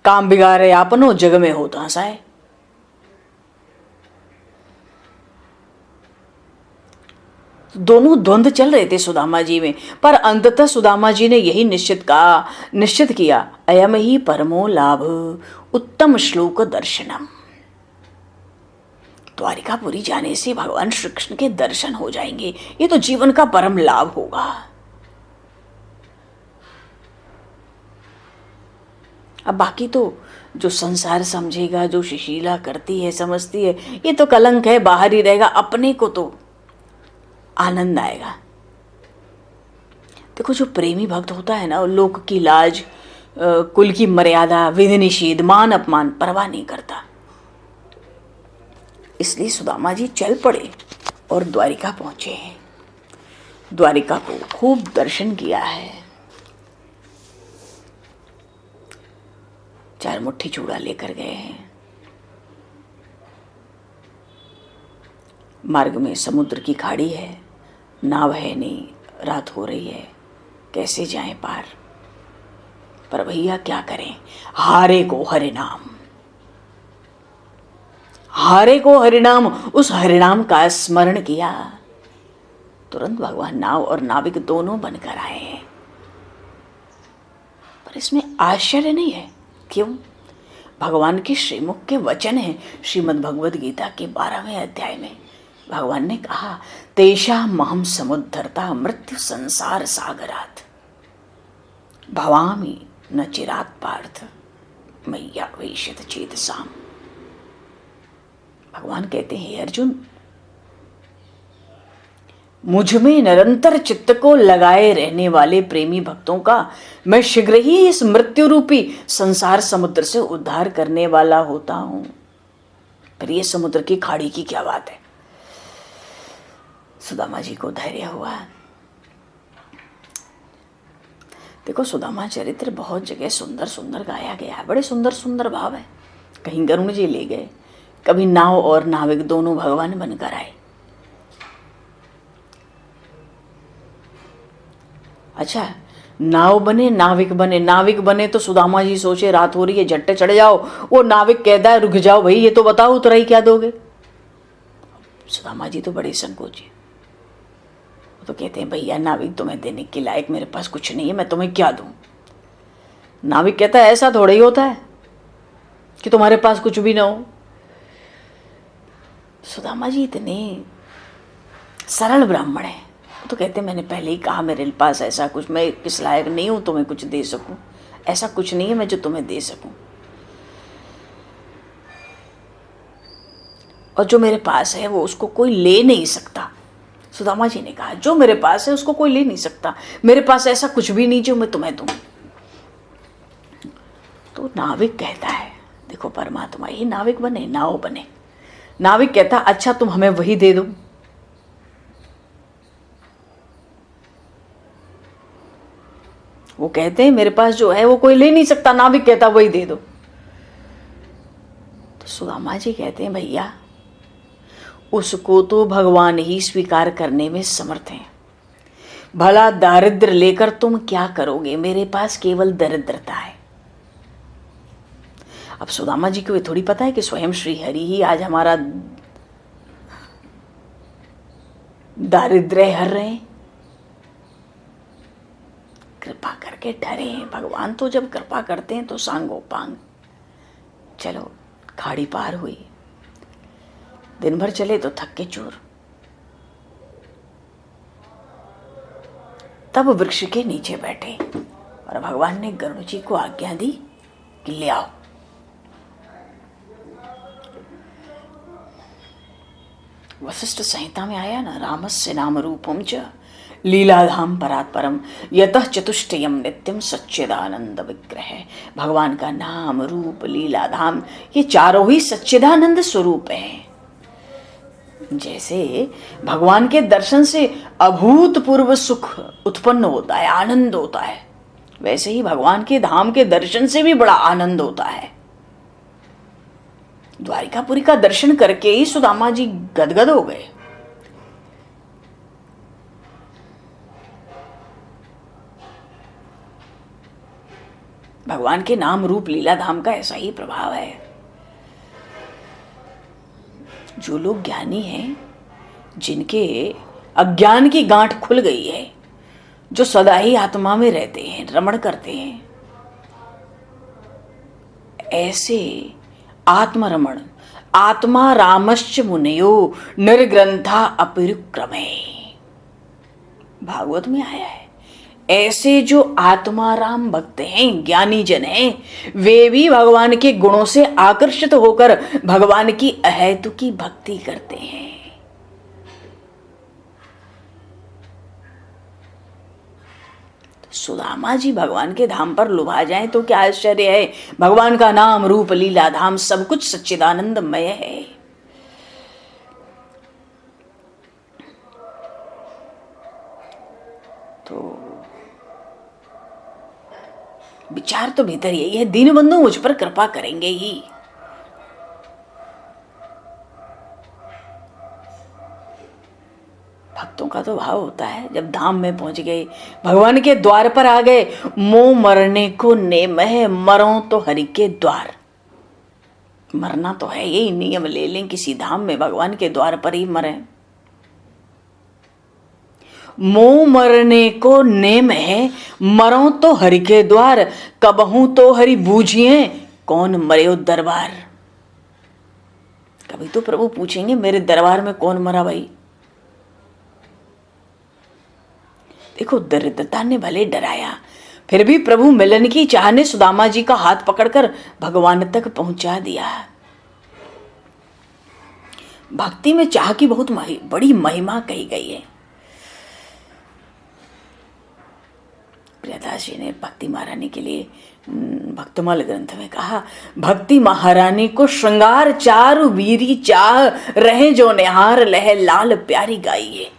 काम बिगाड़े आपनो, जग में हो हंसाए। दोनों द्वंद्व चल रहे थे सुदामा जी में, पर अंततः सुदामा जी ने यही निश्चित किया, अयम ही परमो लाभ उत्तम श्लोक दर्शनम। द्वारिकापुरी जाने से भगवान श्री कृष्ण के दर्शन हो जाएंगे, ये तो जीवन का परम लाभ होगा। अब बाकी तो जो संसार समझेगा, जो सुशीला करती है, समझती है, ये तो कलंक है, बाहर ही रहेगा। अपने को तो आनंद आएगा। देखो जो प्रेमी भक्त होता है ना, लोक की लाज, कुल की मर्यादा, विधि निषेध, मान अपमान परवाह नहीं करता। इसलिए सुदामा जी चल पड़े और द्वारिका पहुंचे। द्वारिका को खूब दर्शन किया है। 4 मुट्ठी चूड़ा लेकर गए हैं। मार्ग में समुद्र की खाड़ी है, नाव है नहीं, रात हो रही है, कैसे जाएं पार। पर भैया क्या करें, हारे को हरिनाम, हारे को हरिनाम, उस हरिनाम का स्मरण किया। तुरंत भगवान नाव और नाविक दोनों बनकर आए हैं। पर इसमें आश्चर्य नहीं है, क्यों? भगवान के श्रीमुख के वचन हैं। श्रीमद् भगवद गीता के 12वें अध्याय में भगवान ने कहा, तेषा महम समुद्धरता मृत्यु संसार सागरात भवामि न चिरात पार्थ मैया वेशित चेतसाम। भगवान कहते हैं, अर्जुन, मुझ में निरंतर चित्त को लगाए रहने वाले प्रेमी भक्तों का मैं शीघ्र ही इस मृत्यु रूपी संसार समुद्र से उद्धार करने वाला होता हूं। पर ये समुद्र की खाड़ी की क्या बात है। सुदामा जी को धैर्य हुआ। देखो सुदामा चरित्र बहुत जगह सुंदर सुंदर गाया गया है, बड़े सुंदर सुंदर भाव है। कहीं गरुण जी ले गए, कभी नाव और नाविक दोनों भगवान बनकर आए। अच्छा, नाव बने नाविक बने, नाविक बने तो सुदामा जी सोचे रात हो रही है, झट्टे चढ़ जाओ। वो नाविक कहता है, रुक जाओ भाई, ये तो बताओ उतराई क्या दोगे। सुदामा जी तो बड़े संकोची, वो तो कहते हैं, भैया नाविक तुम्हें देने के लायक मेरे पास कुछ नहीं है, मैं तुम्हें क्या दूं। नाविक कहता है, ऐसा थोड़ा ही होता है कि तुम्हारे पास कुछ भी ना हो। सुदामा जी इतने सरल ब्राह्मण है, तो कहते, मैंने पहले ही कहा मेरे पास ऐसा कुछ, मैं किस लायक नहीं हूं तुम्हें कुछ दे सकूं, ऐसा कुछ नहीं है मैं जो तुम्हें दे सकूं। और जो मेरे पास है वो उसको कोई ले नहीं सकता। सुदामा जी ने कहा, जो मेरे पास है उसको कोई ले नहीं सकता, मेरे पास ऐसा कुछ भी नहीं जो मैं तुम्हें दूं। तो नाविक कहता है, देखो परमात्मा ही नाविक बने, नाव बने। नाविक कहता, अच्छा तुम हमें वही दे दो। वो कहते हैं, मेरे पास जो है वो कोई ले नहीं सकता। नाविक कहता, वही दे दो। तो सुदामा जी कहते हैं, भैया उसको तो भगवान ही स्वीकार करने में समर्थ हैं। भला दारिद्र लेकर तुम क्या करोगे, मेरे पास केवल दरिद्रता है। अब सुदामा जी को ये थोड़ी पता है कि स्वयं श्री हरि ही आज हमारा दारिद्र्य हर रहे हैं। कृपा करके डरे हैं। भगवान तो जब कृपा करते हैं तो सांगोपांग। चलो खाड़ी पार हुई, दिन भर चले तो थक के चूर। तब वृक्ष के नीचे बैठे और भगवान ने गरुड़ जी को आज्ञा दी कि ले आओ। वशिष्ठ संहिता में आया ना, रामस्य नाम रूपम च लीलाधाम परात् परम यतः चतुष्टयम नित्यम सच्चिदानंद विग्रह। भगवान का नाम रूप लीलाधाम ये चारों ही सच्चिदानंद स्वरूप है। जैसे भगवान के दर्शन से अभूतपूर्व सुख उत्पन्न होता है, आनंद होता है, वैसे ही भगवान के धाम के दर्शन से भी बड़ा आनंद होता है। द्वारिकापुरी का दर्शन करके ही सुदामा जी गदगद हो गए। भगवान के नाम रूप लीला धाम का ऐसा ही प्रभाव है। जो लोग ज्ञानी हैं, जिनके अज्ञान की गांठ खुल गई है, जो सदा ही आत्मा में रहते हैं, रमण करते हैं, ऐसे आत्मरमण आत्मा रामश्च मुनयो निर्ग्रंथा अपरिक्रमे, भागवत में आया है। ऐसे जो आत्माराम भक्त हैं, ज्ञानी जन हैं, वे भी भगवान के गुणों से आकर्षित होकर भगवान की अहेतुकी भक्ति करते हैं। तो सुदामा जी भगवान के धाम पर लुभा जाएं तो क्या आश्चर्य है। भगवान का नाम, रूप, लीला, धाम सब कुछ सच्चिदानंदमय है। तो विचार तो भीतर यही है, दीनबंधु मुझ पर कृपा करेंगे ही। भक्तों का तो भाव होता है, जब धाम में पहुंच गए, भगवान के द्वार पर आ गए, मोह मरने को नेम है, मरो तो हरि के द्वार। मरना तो है, यही नियम ले लें, किसी धाम में भगवान के द्वार पर ही मरे। मोह मरने को नेम है, मरो तो हरि के द्वार, कबहू तो हरि बूझिए, कौन मरे दरबार। कभी तो प्रभु पूछेंगे मेरे दरबार में कौन मरा भाई। देखो, दरिद्रता ने भले डराया, फिर भी प्रभु मिलन की चाह ने सुदामा जी का हाथ पकड़कर भगवान तक पहुंचा दिया। भक्ति में चाह की बहुत बड़ी महिमा कही गई है। प्रियदास जी ने भक्ति महारानी के लिए भक्तमाल ग्रंथ में कहा, भक्ति महारानी को श्रृंगार चारु वीरी चाह, रहे जो निहार लह लाल प्यारी गाइए।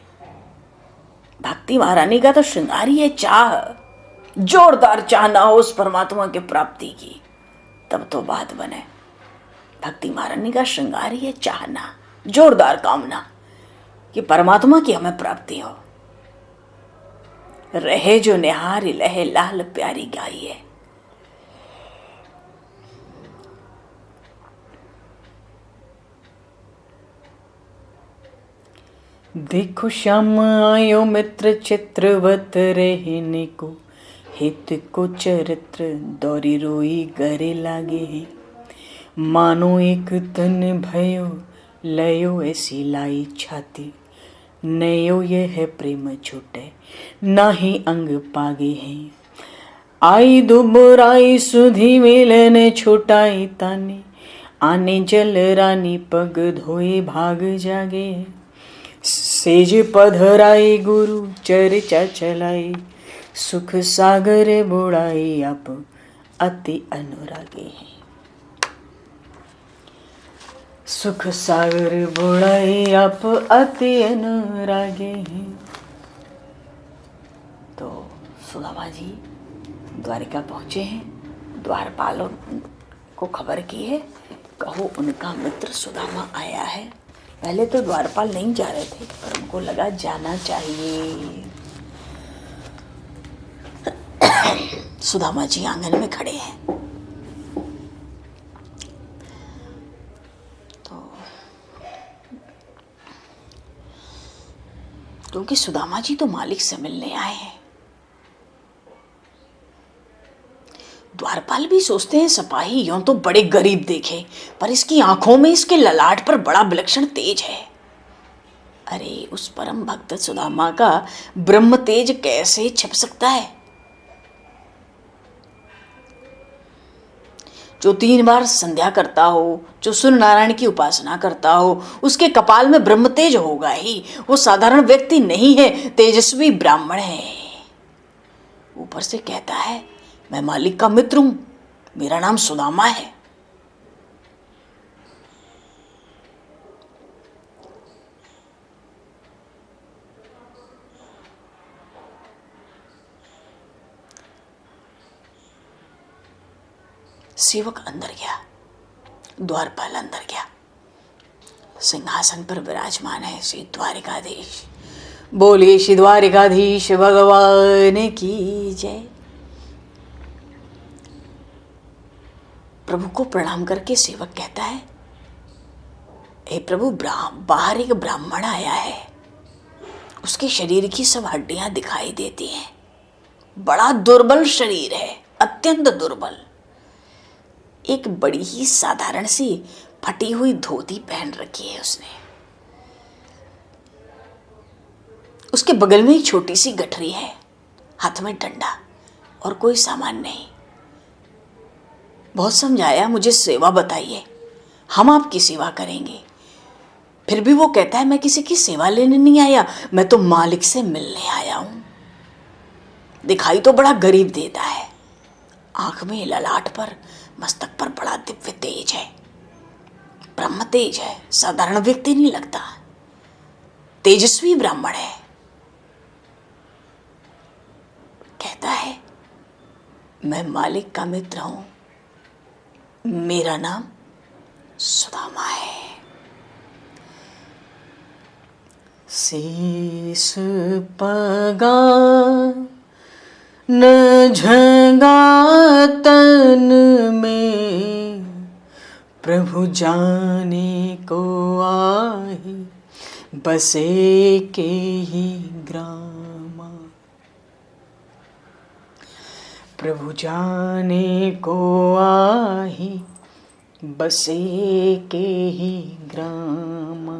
भक्ति महारानी का तो श्रृंगार ही है चाह, जोरदार चाह ना हो उस परमात्मा के प्राप्ति की, तब तो बात बने। भक्ति महारानी का श्रृंगार ही है चाहना, जोरदार कामना कि परमात्मा की हमें प्राप्ति हो। रहे जो निहार लहे लाल प्यारी गाइए। देखो श्याम आयो मित्र चित्रवत रहने को, हित को चरित्र दौरी रोई गरे लागे है। मानो एक तन भयो लयो ऐसी लाई छाती, नयो ये है प्रेम छूटे नाही अंग पागे हैं। आई दुबराई सुधी मिलन छुटाई ताने, आने जल रानी पग धोए भाग जागे। सेज पधराई गुरु चर्चा चलाई, सुख सागर बुड़ाई आप अति अनुरागे हैं। सुख सागर बुड़ाई आप अति अनुरागे हैं। तो सुदामा जी द्वारिका पहुंचे हैं, द्वारपालों को खबर की है, कहो उनका मित्र सुदामा आया है। पहले तो द्वारपाल नहीं जा रहे थे, पर उनको लगा जाना चाहिए। सुदामा जी आंगन में खड़े हैं। क्योंकि सुदामा जी तो मालिक से मिलने आए हैं। द्वारपाल भी सोचते हैं सिपाही यूं तो बड़े गरीब देखे, पर इसकी आंखों में, इसके ललाट पर बड़ा विलक्षण तेज है। अरे उस परम भक्त सुदामा का ब्रह्म तेज कैसे छिप सकता है? जो 3 बार संध्या करता हो, जो सूर्य नारायण की उपासना करता हो, उसके कपाल में ब्रह्म तेज होगा ही। वो साधारण व्यक्ति नहीं है, तेजस्वी ब्राह्मण है। ऊपर से कहता है मैं मालिक का मित्र हूं, मेरा नाम सुदामा है। सेवक अंदर गया, द्वारपाल अंदर गया। सिंहासन पर विराजमान है श्री द्वारिकाधीश। बोलिए श्री द्वारिकाधीश भगवान की जय। प्रभु को प्रणाम करके सेवक कहता है, हे प्रभु, बाहर एक ब्राह्मण आया है, उसके शरीर की सब हड्डियां दिखाई देती हैं। बड़ा दुर्बल शरीर है, अत्यंत दुर्बल। एक बड़ी ही साधारण सी फटी हुई धोती पहन रखी है उसने। उसके बगल में एक छोटी सी गठरी है, हाथ में डंडा और कोई सामान नहीं। बहुत समझाया, मुझे सेवा बताइए, हम आपकी सेवा करेंगे। फिर भी वो कहता है मैं किसी की सेवा लेने नहीं आया, मैं तो मालिक से मिलने आया हूं। दिखाई तो बड़ा गरीब देता है। आंख में, ललाट पर, मस्तक पर बड़ा दिव्य तेज है, ब्रह्म तेज है। साधारण व्यक्ति नहीं लगता, तेजस्वी ब्राह्मण है। कहता है मैं मालिक का मित्र हूं, मेरा नाम सुदामा है। शीस पगा न झंगा तन में, प्रभु जाने को आही बसे के ही ग्रामा। प्रभु जाने को आही बसे के ही ग्रामा।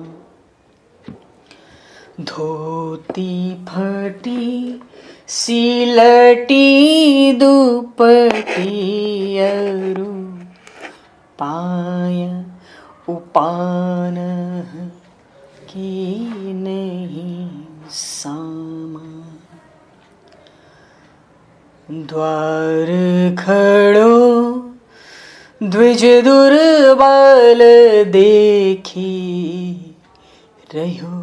धोती फटी सिलटी दुपटी अरु पाय उपान की नहीं सामा। द्वार खड़ो द्विज दुर्बल देखी, रहो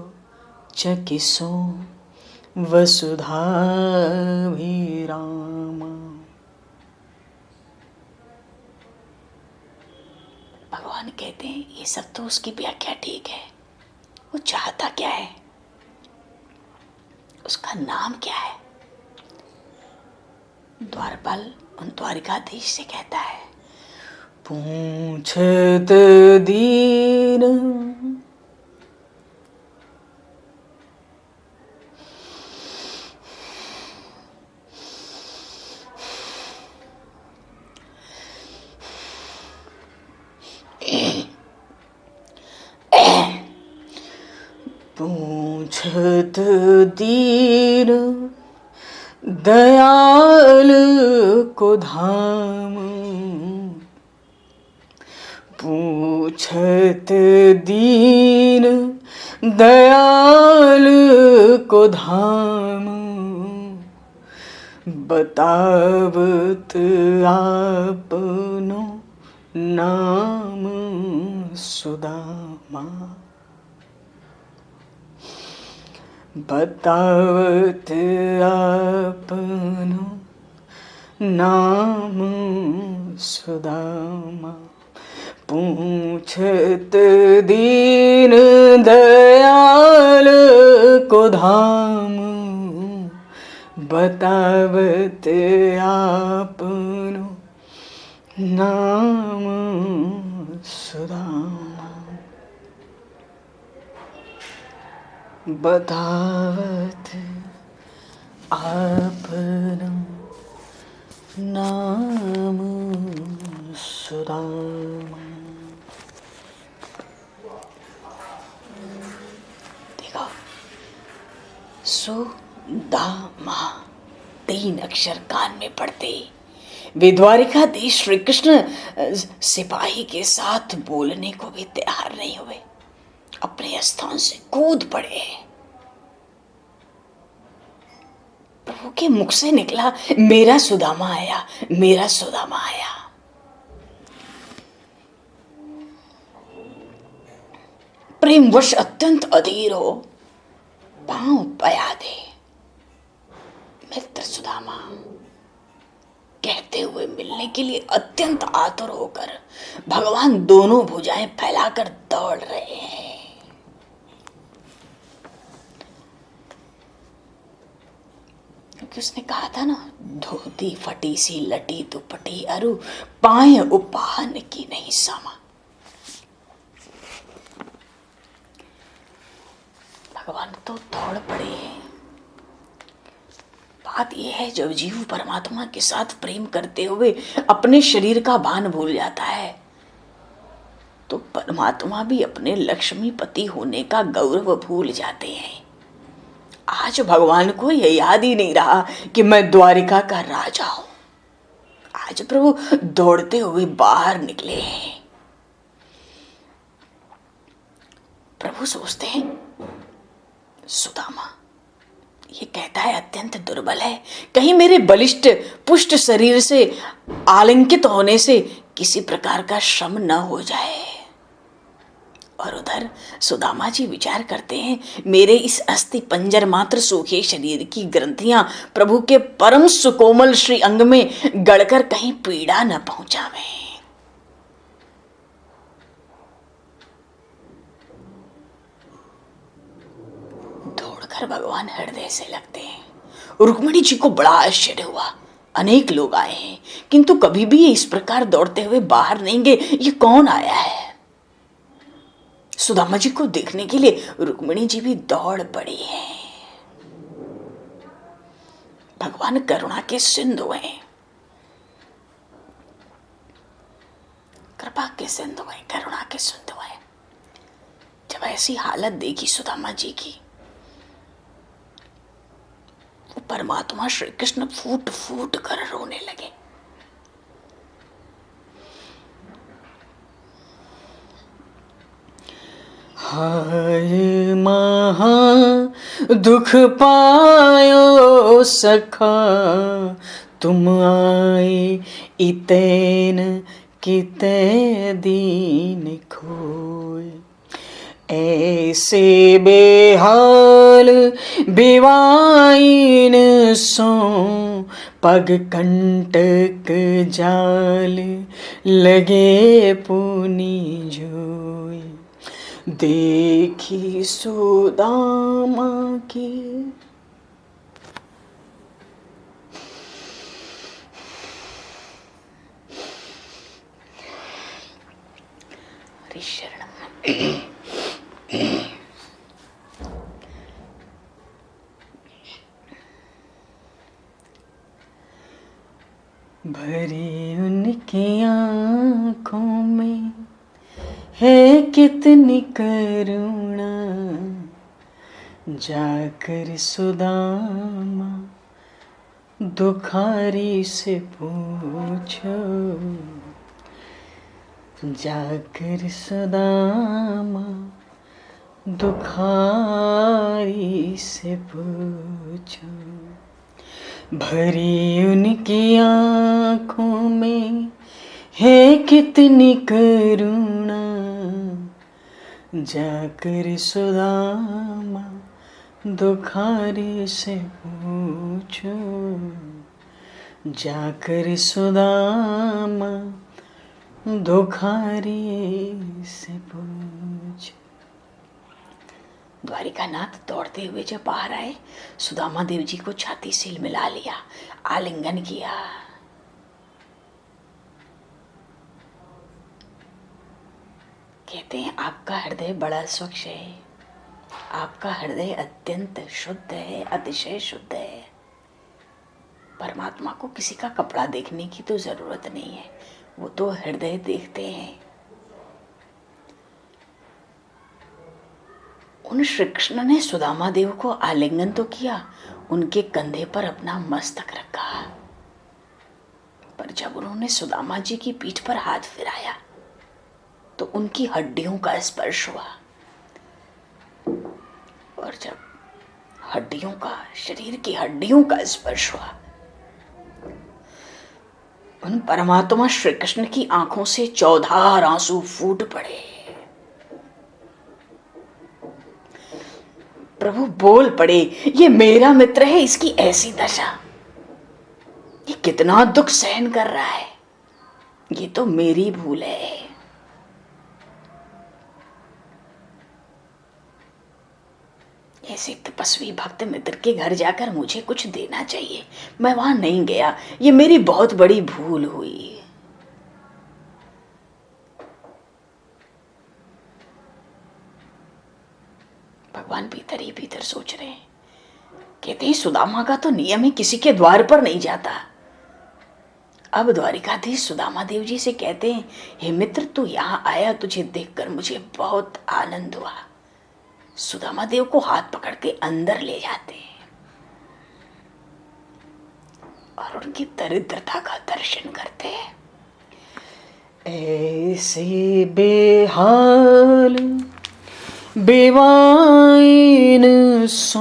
चकिसो वसुधा विरामा। भगवान कहते हैं ये सब तो उसकी व्याख्या ठीक है, वो चाहता क्या है, उसका नाम क्या है। द्वारपाल उन द्वारिकाधीश से कहता है पूछत दीन पूछत दीन दयाल को धाम। पूछत दीन दयाल को धाम, बतावत आपनो नाम सुदामा। बतावत आपनो नाम सुदामा। पूछत दीन दयाल को धाम, बतावत आपनो नाम सुदामा। बतावत आपनो नाम सुदामा। देखो, सुदामा 3 अक्षर कान में पड़ते वे द्वारिकाधीश श्री कृष्ण सिपाही के साथ बोलने को भी तैयार नहीं हुए, अपने स्थान से कूद पड़े। प्रभु के मुख से निकला मेरा सुदामा आया, मेरा सुदामा आया। प्रेमवश अत्यंत अधीर हो पांव पया दे, मित्र सुदामा कहते हुए मिलने के लिए अत्यंत आतुर होकर भगवान दोनों भुजाएं फैलाकर दौड़ रहे हैं। क्योंकि उसने कहा था ना, धोती फटी सी लटी दुपटी अरु पाए उपान की नहीं सामा। भगवान तो दौड़ पड़े हैं। बात यह है, जब जीव परमात्मा के साथ प्रेम करते हुए अपने शरीर का भान भूल जाता है, तो परमात्मा भी अपने लक्ष्मीपति होने का गौरव भूल जाते हैं। आज भगवान को यह याद ही नहीं रहा कि मैं द्वारिका का राजा हूं। आज प्रभु दौड़ते हुए बाहर निकले हैं। प्रभु सोचते हैं, सुदामा ये कहता है अत्यंत दुर्बल है, कहीं मेरे बलिष्ठ पुष्ट शरीर से आलिंगित होने से किसी प्रकार का श्रम न हो जाए। और उधर सुदामा जी विचार करते हैं, मेरे इस अस्थि पंजर मात्र सूखे शरीर की ग्रंथियां प्रभु के परम सुकोमल श्री अंग में गड़कर कहीं पीड़ा न पहुंचावे। दौड़कर भगवान हृदय से लगते हैं। रुक्मिणी जी को बड़ा आश्चर्य हुआ। अनेक लोग आए हैं, किंतु कभी भी ये इस प्रकार दौड़ते हुए बाहर नहीं गए। ये कौन आया है? सुदामा जी को देखने के लिए रुक्मिणी जी भी दौड़ पड़ी है। भगवान करुणा के सिंधु हैं, कृपा के सिंधु हैं, करुणा के सिंधु हैं। जब ऐसी हालत देखी सुदामा जी की, वो परमात्मा श्री कृष्ण फूट फूट कर रोने लगे। हाय महा दुख पायो सखा, तुम आए इतैन कितै दीन खोय। ऐसे बेहाल बिवाइन सो, पग कंटक जाल लगे पुनि जोय। देखी सुदामा की हरि शरणम। भरी उनकी आँखों में है कितनी करुणा, जाकर सुदामा दुखारी से पूछो। जाकर सुदामा दुखारी से पूछो। भरी उनकी आँखों में है कितनी करुणा, जाकर सुदामा दुखारी से पूछो। जाकर सुदामा दुखारी से पूछो। द्वारिकानाथ दौड़ते हुए जब बाहर आए, सुदामा देव जी को छाती से मिला लिया, आलिंगन किया। कहते हैं आपका हृदय बड़ा स्वच्छ है, आपका हृदय अत्यंत शुद्ध है, अतिशय शुद्ध है। परमात्मा को किसी का कपड़ा देखने की तो जरूरत नहीं है, वो तो हृदय देखते हैं। उन श्री कृष्ण ने सुदामा देव को आलिंगन तो किया, उनके कंधे पर अपना मस्तक रखा, पर जब उन्होंने सुदामा जी की पीठ पर हाथ फिराया तो उनकी हड्डियों का स्पर्श हुआ। और जब हड्डियों का, शरीर की हड्डियों का स्पर्श हुआ, उन परमात्मा श्री कृष्ण की आंखों से चौधार आंसू फूट पड़े। प्रभु बोल पड़े, ये मेरा मित्र है, इसकी ऐसी दशा, ये कितना दुख सहन कर रहा है, ये तो मेरी भूल है। ऐसे तपस्वी भक्त मित्र के घर जाकर मुझे कुछ देना चाहिए, मैं वहां नहीं गया, ये मेरी बहुत बड़ी भूल हुई। भगवान भीतर ही भीतर सोच रहे हैं। कहते हैं सुदामा का तो नियम है किसी के द्वार पर नहीं जाता। अब द्वारिकाधीश सुदामा देव जी से कहते हैं, हे मित्र, तू यहाँ आया, तुझे देखकर मुझे बहुत आनंद हुआ। सुदामा देव को हाथ पकड़ के अंदर ले जाते हैं और उनकी दरिद्रता का दर्शन करते हैं। ऐसे बेहाल बेवाइन सो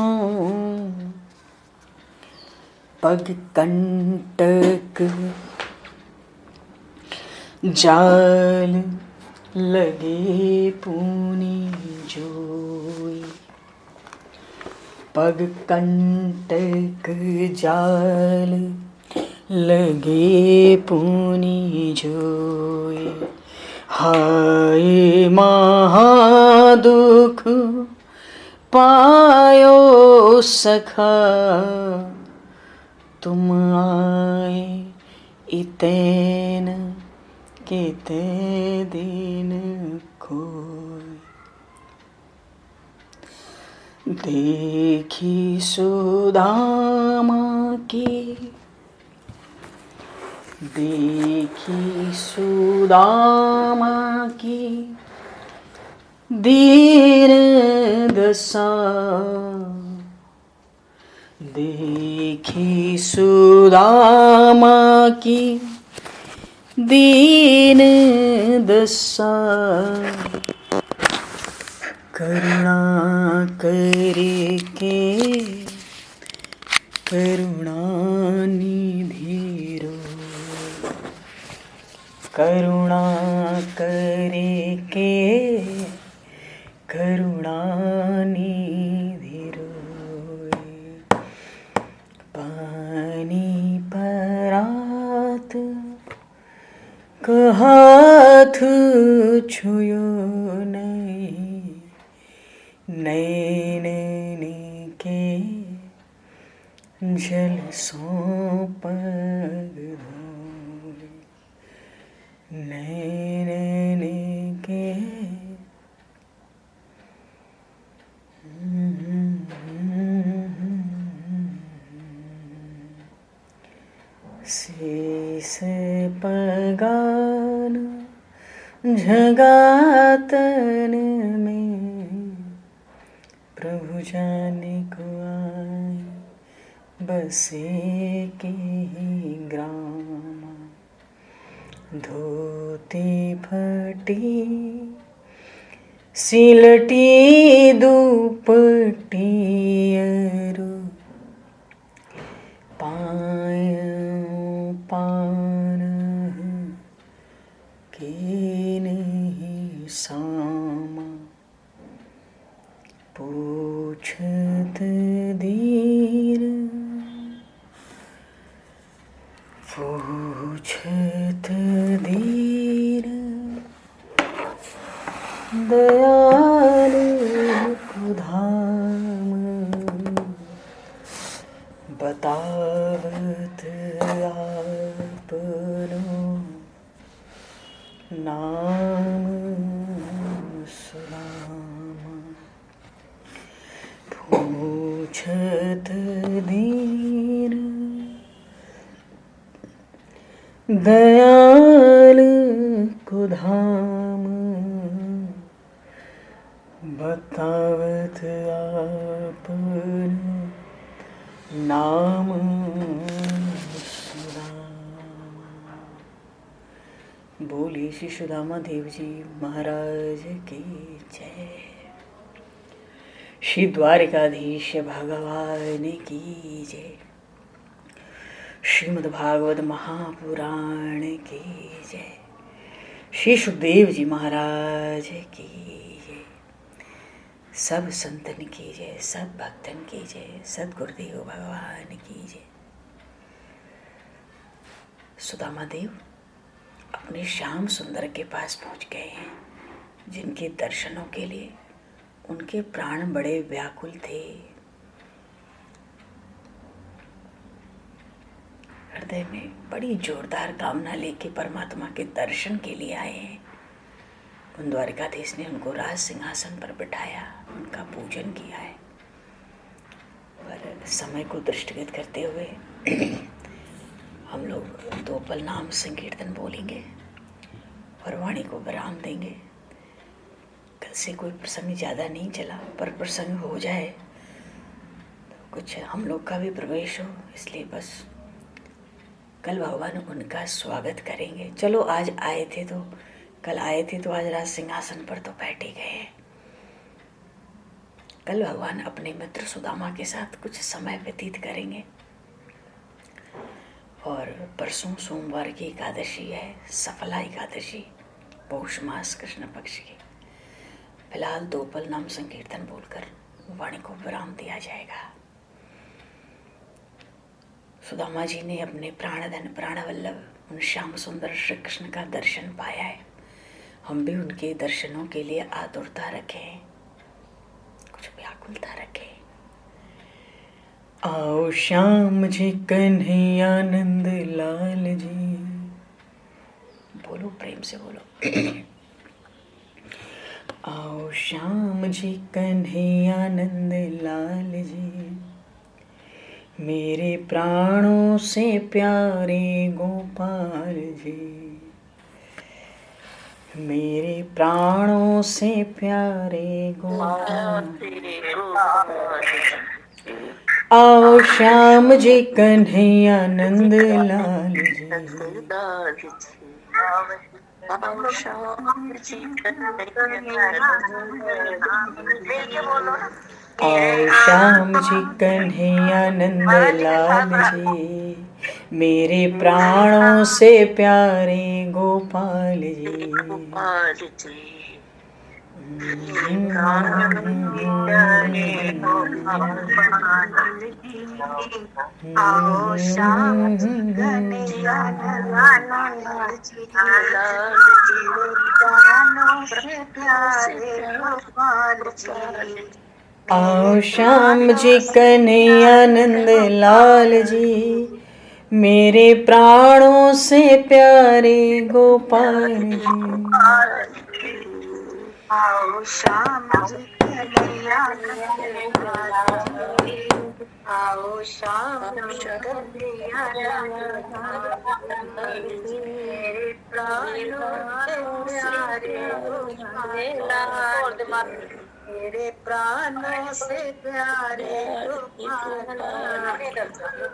पग कंटक जाल लगे पूनी जोई। पग कंटक जाल लगे पूनी जोई। हाय महादुख पायो सखा, तुम आए इतैन केते दिन खोय। देखी सुदामा की, देखी सुदामा की दीन दशा। देखी सुदामा की दीन दशा। करुणा करे के करुणा निधि रो। करुणा करे के करुणा निधि रोय। पानी परात हाथ छुयो नहीं, नैन के जल सो पग धोय। नैन के शीस पगान झगातन में, प्रभु जाने को आए बसे के ही ग्राम। धोती फटी सिलटी दुपटी अरु, पाय पान के नहीं सामा। पूछत दीर पूछत दीर, दयाल को धाम। बतावत आपनो नाम सुनामा। पूछत दीन दयाल को धाम। बतावत आपनो नाम सुदामा। बोलिए श्री सुदामा देव जी महाराज की जय। श्री द्वारिकाधीश भगवान की जय। श्रीमद् भागवत महापुराण की जय। श्री सुखदेव जी महाराज की जय। सब संतन की जय, सब भक्तन की जय, सद्गुरुदेव भगवान की जय। सुदामा देव अपने श्याम सुंदर के पास पहुंच गए हैं, जिनके दर्शनों के लिए उनके प्राण बड़े व्याकुल थे। हृदय में बड़ी जोरदार कामना लेके परमात्मा के दर्शन के लिए आए हैं। उन द्वारिकाधीश ने उनको राज सिंहासन पर बिठाया, उनका पूजन किया है। पर समय को दृष्टिगत करते हुए हम लोग 2 पल नाम संकीर्तन बोलेंगे और वाणी को विराम देंगे। कल से कोई प्रसंग ज़्यादा नहीं चला, पर प्रसंग हो जाए तो कुछ हम लोग का भी प्रवेश हो, इसलिए बस कल भगवान उनका स्वागत करेंगे। चलो आज आए थे तो कल आए थे तो आज राज सिंहासन पर तो बैठ ही गए। कल भगवान अपने मित्र सुदामा के साथ कुछ समय व्यतीत करेंगे। और परसों सोमवार की एकादशी है, सफला एकादशी, पौष मास कृष्ण पक्ष की। फिलहाल 2 पल नाम संकीर्तन बोलकर वाणी को विराम दिया जाएगा। सुदामा जी ने अपने प्राणधन प्राणवल्लभ उन श्याम सुंदर श्री कृष्ण का दर्शन पाया है। हम भी उनके दर्शनों के लिए आतुरता रखें, कुछ व्याकुलता रखें। आओ श्याम जी कन्हैयानंद लाल जी, बोलो प्रेम से बोलो। आओ श्याम जी कन्हैयानंद लाल जी, मेरे प्राणों से प्यारे गोपाल जी, मेरे प्राणों से प्यारे गोपाल। आओ श्याम जी कन्हैयानंद लाल जी, आओ श्याम जी कन्हैयानंद लाल जी, मेरे प्राणों से प्यारे गोपाल जी। आओ श्याम जी कन्हैयानंद लाल जी, आओ श्याम जी कन्हैयानंद लाल जी, मेरे प्राणों से प्यारे गोपाल जी। आओ श्याम जी कन्हैयानंद लाल जी, आओ श्याम जी कन्हैयानंद लाल जी, मेरे प्राणों से प्यारे गोपाल, मेरे प्राणों से प्यारे गोपाल।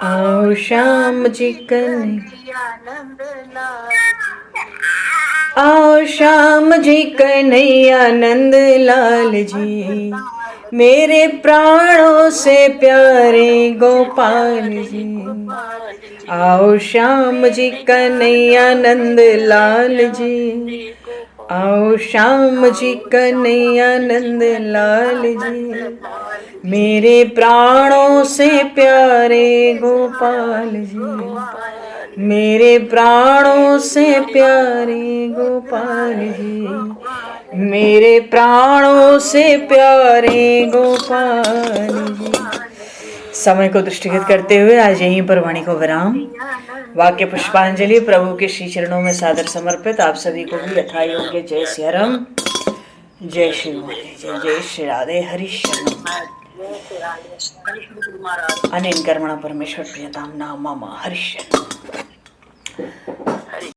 आओ श्याम जी कन्हैयानंद लाल, आओ श्याम जी कन्हैयानंद लाल जी, मेरे प्राणों से प्यारे गोपाल जी। आओ श्याम जी कन्हैयानंद लाल जी, आओ श्याम जी कन्हैयानंद लाल जी, मेरे प्राणों से प्यारे गोपाल जी, मेरे प्राणों से प्यारे गोपाल जी, मेरे प्राणों से प्यारे गोपाल जी। समय को दृष्टिगत करते हुए आज यहीं पर वाणी को विराम। वाक्य पुष्पांजलि प्रभु के श्री चरणों में सादर समर्पित। आप सभी को भी यथा योग्य जय श्री राम, जय श्री मोदी, जय जय श्री राधे हरि शरण। अनेन कर्मणा परमेश्वर प्रियताम नाम मम हरि शरण।